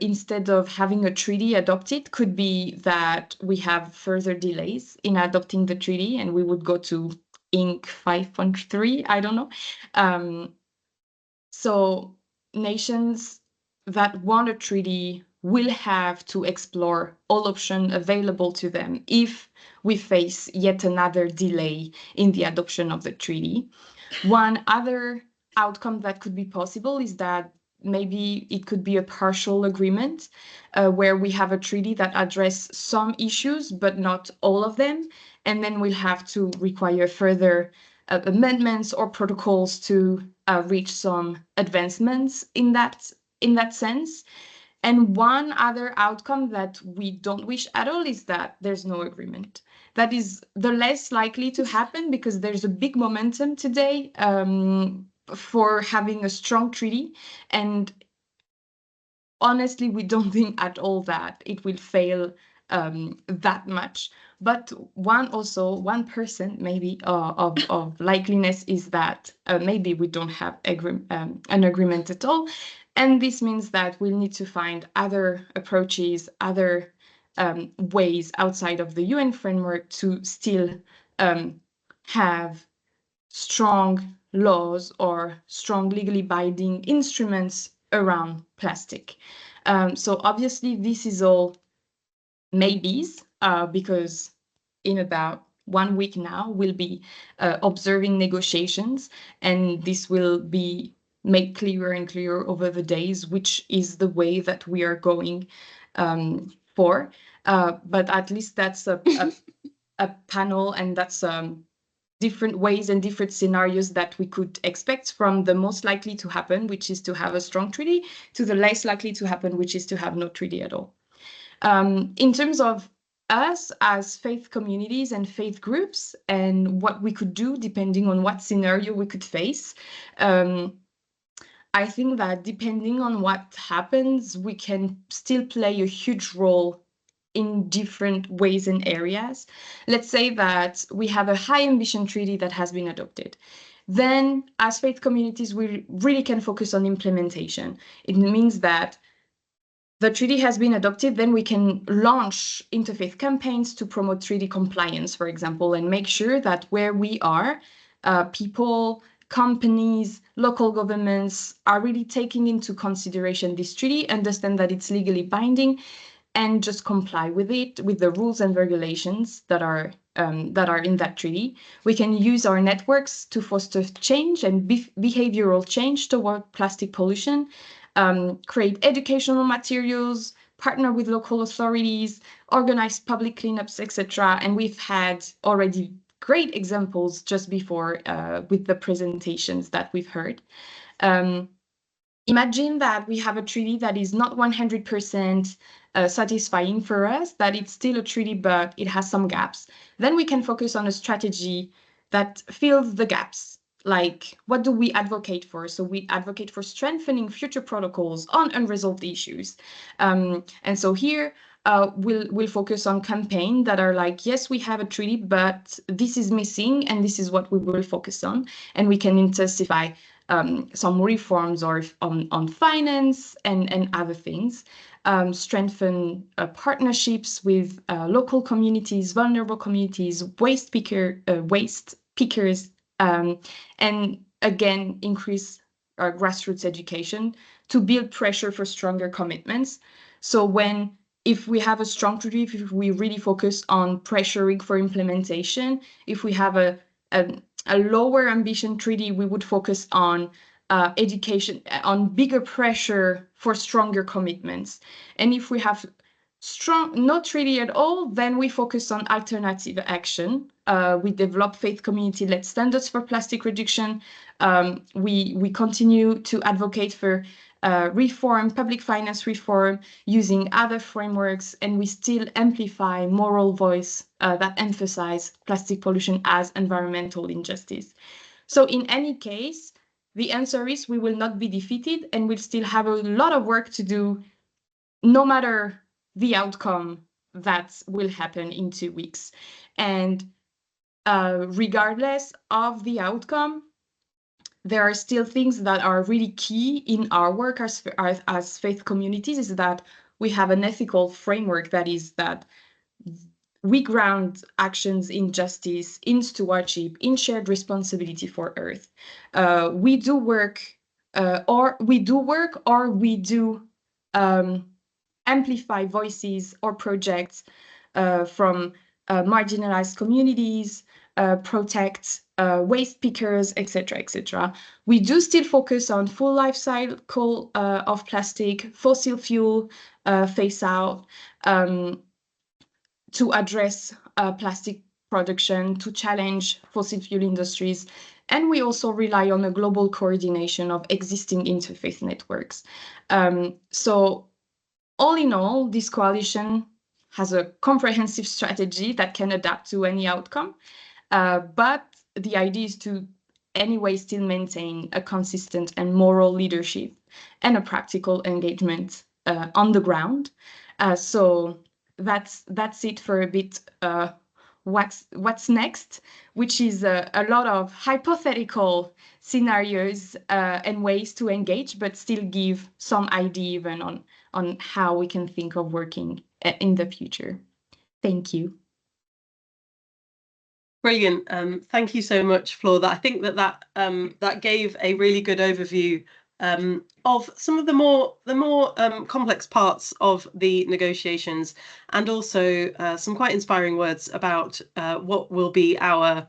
instead of having a treaty adopted, could be that we have further delays in adopting the treaty and we would go to Inc. 5.3, I don't know. So nations that want a treaty will have to explore all options available to them if we face yet another delay in the adoption of the treaty. One other outcome that could be possible is that maybe it could be a partial agreement where we have a treaty that addresses some issues, but not all of them. And then we'll have to require further amendments or protocols to reach some advancements in that sense. And one other outcome that we don't wish at all is that there's no agreement. That is the less likely to happen because there's a big momentum today for having a strong treaty. And honestly, we don't think at all that it will fail that much. But 1% maybe of likeliness is that maybe we don't have an agreement at all. And this means that we'll need to find other approaches, other ways outside of the UN framework to still have strong laws or strong legally binding instruments around plastic. So obviously this is all maybes because in about 1 week now we'll be observing negotiations, and this will be made clearer and clearer over the days, which is the way that we are going for. But at least that's a panel, and that's different ways and different scenarios that we could expect, from the most likely to happen, which is to have a strong treaty, to the less likely to happen, which is to have no treaty at all. In terms of us as faith communities and faith groups and what we could do depending on what scenario we could face, I think that depending on what happens, we can still play a huge role in different ways and areas. Let's say that we have a high ambition treaty that has been adopted. Then as faith communities, we really can focus on implementation. It means that the treaty has been adopted, then we can launch interfaith campaigns to promote treaty compliance, for example, and make sure that where we are, people, companies, local governments are really taking into consideration this treaty, understand that it's legally binding, and just comply with it, with the rules and regulations that are in that treaty. We can use our networks to foster change and behavioral change toward plastic pollution, create educational materials, partner with local authorities, organize public cleanups, etc. And we've had already great examples just before with the presentations that we've heard. Imagine that we have a treaty that is not 100% satisfying for us, that it's still a treaty, but it has some gaps. Then we can focus on a strategy that fills the gaps. Like, what do we advocate for? So we advocate for strengthening future protocols on unresolved issues. And so here, we'll focus on campaigns that are like, yes, we have a treaty, but this is missing, and this is what we will focus on. And we can intensify some reforms or on finance and other things. Strengthen partnerships with local communities, vulnerable communities, waste pickers, and again, increase our grassroots education to build pressure for stronger commitments. So if we have a strong treaty, if we really focus on pressuring for implementation, if we have a lower ambition treaty, we would focus on education, on bigger pressure for stronger commitments. And if we have no treaty at all, then we focus on alternative action. We develop faith community-led standards for plastic reduction. We continue to advocate for reform, public finance reform, using other frameworks, and we still amplify moral voice that emphasize plastic pollution as environmental injustice. So in any case, the answer is we will not be defeated and we'll still have a lot of work to do, no matter the outcome that will happen in 2 weeks. And regardless of the outcome, there are still things that are really key in our work as faith communities, is that we have an ethical framework that is that we ground actions in justice, in stewardship, in shared responsibility for Earth. We do work, or we do amplify voices or projects from marginalized communities, protect waste pickers, etc., etc. We do still focus on full life cycle of plastic, fossil fuel phase out, to address plastic production, to challenge fossil fuel industries. And we also rely on a global coordination of existing interfaith networks. So all in all, this coalition has a comprehensive strategy that can adapt to any outcome. But the idea is to anyway still maintain a consistent and moral leadership and a practical engagement on the ground. So that's it for a bit what's next, which is a lot of hypothetical scenarios and ways to engage, but still give some idea even on how we can think of working in the future. Thank you. Brilliant. Thank you so much, Flor. I think that gave a really good overview of some of the more complex parts of the negotiations, and also some quite inspiring words about what will be our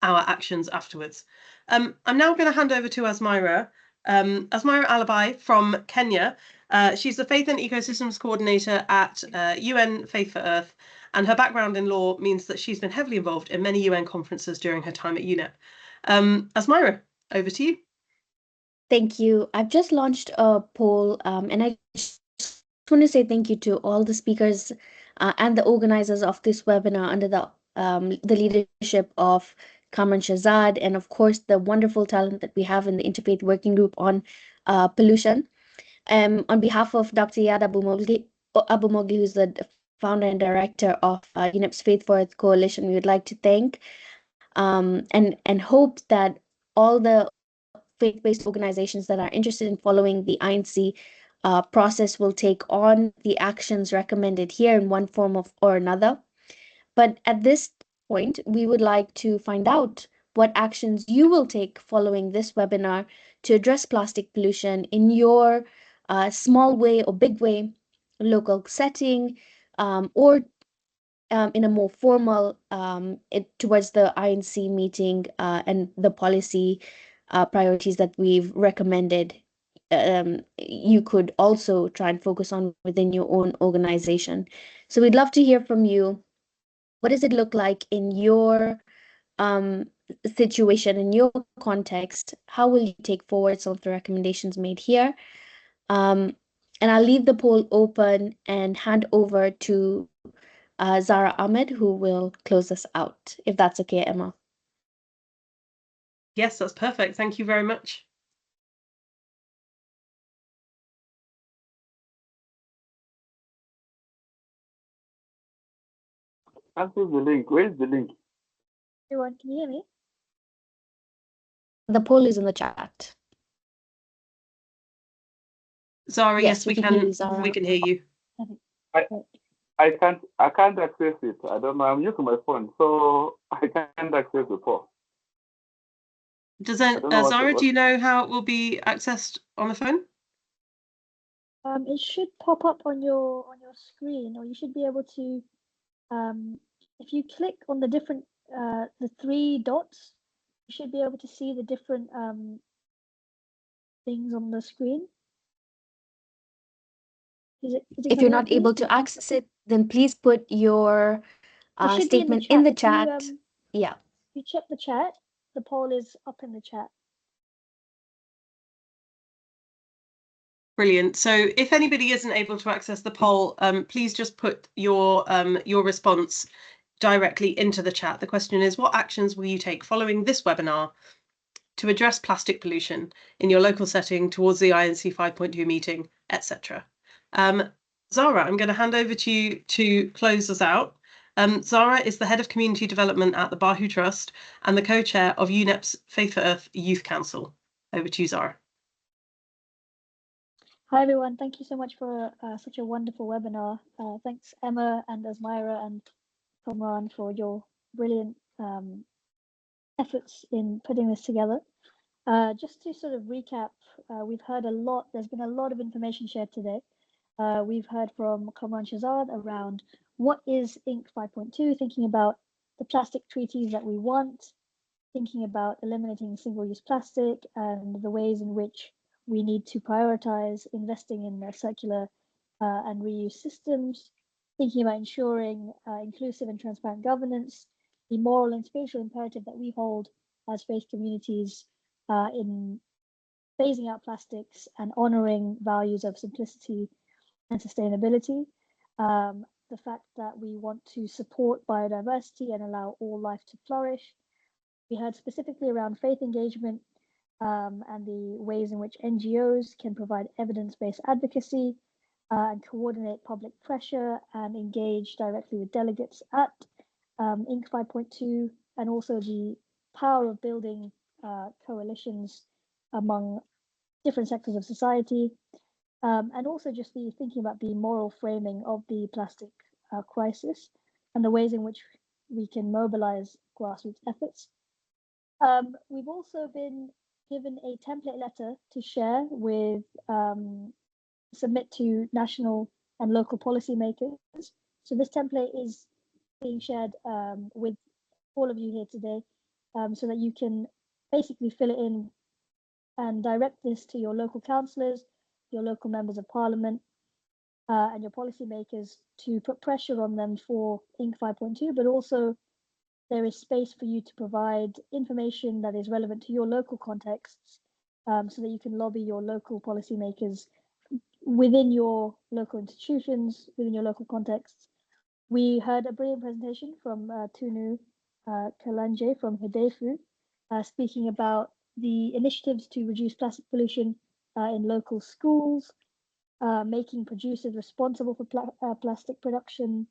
actions afterwards. I'm now going to hand over to Asmira Alibai from Kenya. She's the Faith and Ecosystems Coordinator at UN Faith for Earth, and her background in law means that she's been heavily involved in many UN conferences during her time at UNEP. Asmira, over to you. Thank you. I've just launched a poll, and I just want to say thank you to all the speakers and the organizers of this webinar under the leadership of Kamran Shahzad, and of course the wonderful talent that we have in the Interfaith Working Group on pollution. On behalf of Dr. Iyad Abu Mogli, who's the founder and director of UNEP's Faith for Earth Coalition, we would like to thank and hope that all the faith-based organizations that are interested in following the INC process will take on the actions recommended here in one form or another. But at this point, we would like to find out what actions you will take following this webinar to address plastic pollution in your small way or big way, local setting, or in a more formal towards the INC meeting and the policy priorities that we've recommended. You could also try and focus on within your own organization. So we'd love to hear from you. What does it look like in your situation, in your context? How will you take forward some of the recommendations made here? And I'll leave the poll open and hand over to Zara Ahmed, who will close us out, if that's okay, Emma. Yes, that's perfect. Thank you very much. Access the link. Where is the link? Everyone, can you hear me? The poll is in the chat. Zara, yes, we can. We can hear you. I can't access it. I don't know. I'm using my phone, so I can't access the poll. Does Zara, do you know how it will be accessed on the phone? It should pop up on your screen, or you should be able to, if you click on the different the 3 dots, you should be able to see the different things on the screen. If you're not able to access it, then please put your statement in the chat. Yeah. You check the chat. The poll is up in the chat. Brilliant. So if anybody isn't able to access the poll, please just put your response directly into the chat. The question is, what actions will you take following this webinar to address plastic pollution in your local setting towards the INC 5.2 meeting, etc. Zara, I'm going to hand over to you to close us out. Zara is the Head of Community Development at the Bahu Trust and the co-chair of UNEP's Faith for Earth Youth Council. Over to you, Zara. Hi everyone, thank you so much for such a wonderful webinar. Thanks Emma and Asmira and Kamran for your brilliant efforts in putting this together. Just to sort of recap, we've heard a lot, there's been a lot of information shared today. We've heard from Kamran Shehzad around what is INC 5.2, thinking about the plastic treaties that we want, thinking about eliminating single-use plastic and the ways in which we need to prioritize investing in circular and reuse systems, thinking about ensuring inclusive and transparent governance, the moral and spiritual imperative that we hold as faith communities in phasing out plastics and honoring values of simplicity and sustainability, the fact that we want to support biodiversity and allow all life to flourish. We heard specifically around faith engagement and the ways in which NGOs can provide evidence-based advocacy and coordinate public pressure and engage directly with delegates at INC 5.2, and also the power of building coalitions among different sectors of society, and also just the thinking about the moral framing of the plastic crisis and the ways in which we can mobilize grassroots efforts. We've also been given a template letter to share with, submit to national and local policymakers. So this template is being shared with all of you here today, so that you can basically fill it in and direct this to your local councillors, your local members of parliament, and your policymakers to put pressure on them for INC 5.2, but also there is space for you to provide information that is relevant to your local contexts, so that you can lobby your local policymakers within your local institutions, within your local contexts. We heard a brilliant presentation from Tunu Kalanje from Hidefu, speaking about the initiatives to reduce plastic pollution in local schools, making producers responsible for plastic production,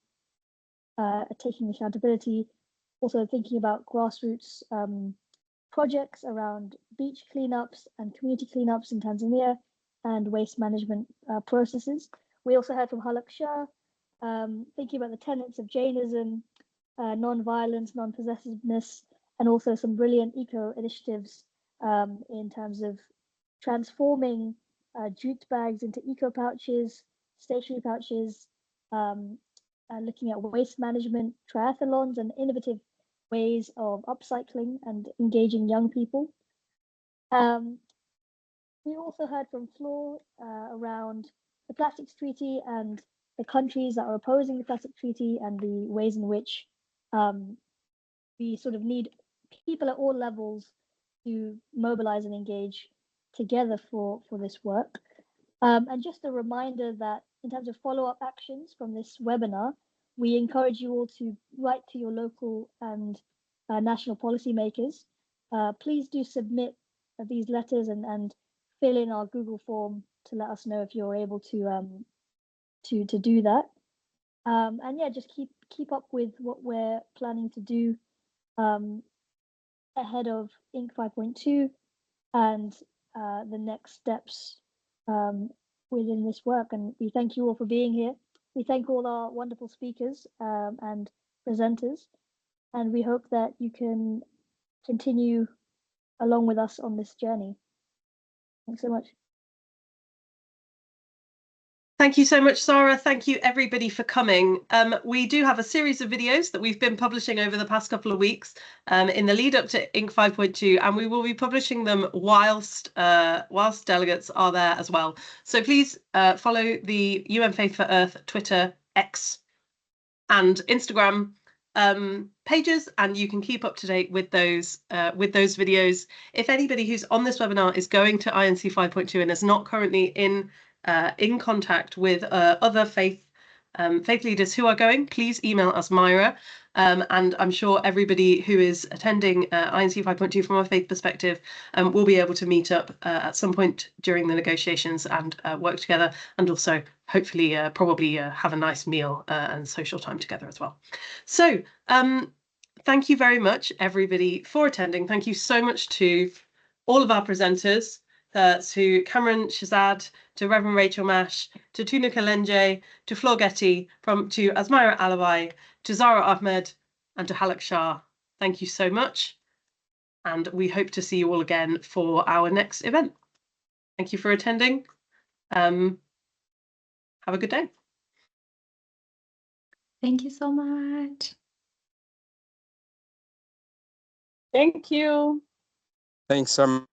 taking accountability, also thinking about grassroots projects around beach cleanups and community cleanups in Tanzania and waste management processes. We also heard from Halak Shah, thinking about the tenets of Jainism, non-violence, non-possessiveness, and also some brilliant eco initiatives in terms of transforming jute bags into eco pouches, stationery pouches, looking at waste management, triathlons, and innovative ways of upcycling and engaging young people. We also heard from Flor around the Plastics Treaty and the countries that are opposing the Plastic Treaty and the ways in which we sort of need people at all levels to mobilize and engage together for this work. And just a reminder that in terms of follow-up actions from this webinar, we encourage you all to write to your local and national policymakers. Please do submit these letters and fill in our Google form to let us know if you're able to do that. And yeah, just keep up with what we're planning to do ahead of INC 5.2 and the next steps within this work. And we thank you all for being here. We thank all our wonderful speakers and presenters, and we hope that you can continue along with us on this journey. Thanks so much. Thank you so much, Sarah. Thank you, everybody, for coming. We do have a series of videos that we've been publishing over the past couple of weeks in the lead up to INC 5.2, and we will be publishing them whilst delegates are there as well. So please follow the UN Faith for Earth Twitter, X, and Instagram pages, and you can keep up to date with those videos. If anybody who's on this webinar is going to INC 5.2 and is not currently in in contact with other faith leaders who are going, please email us, Myra. And I'm sure everybody who is attending INC 5.2 from a faith perspective will be able to meet up at some point during the negotiations and work together, and also hopefully probably have a nice meal and social time together as well. So thank you very much, everybody, for attending. Thank you so much to all of our presenters, to Cameron Shazad, to Reverend Rachel Mash, to Tuna Kalenje, to Flor Getty, to Asmira Alabai, to Zara Ahmed, and to Halak Shah. Thank you so much. And we hope to see you all again for our next event. Thank you for attending. Have a good day. Thank you so much. Thank you. Thanks so much.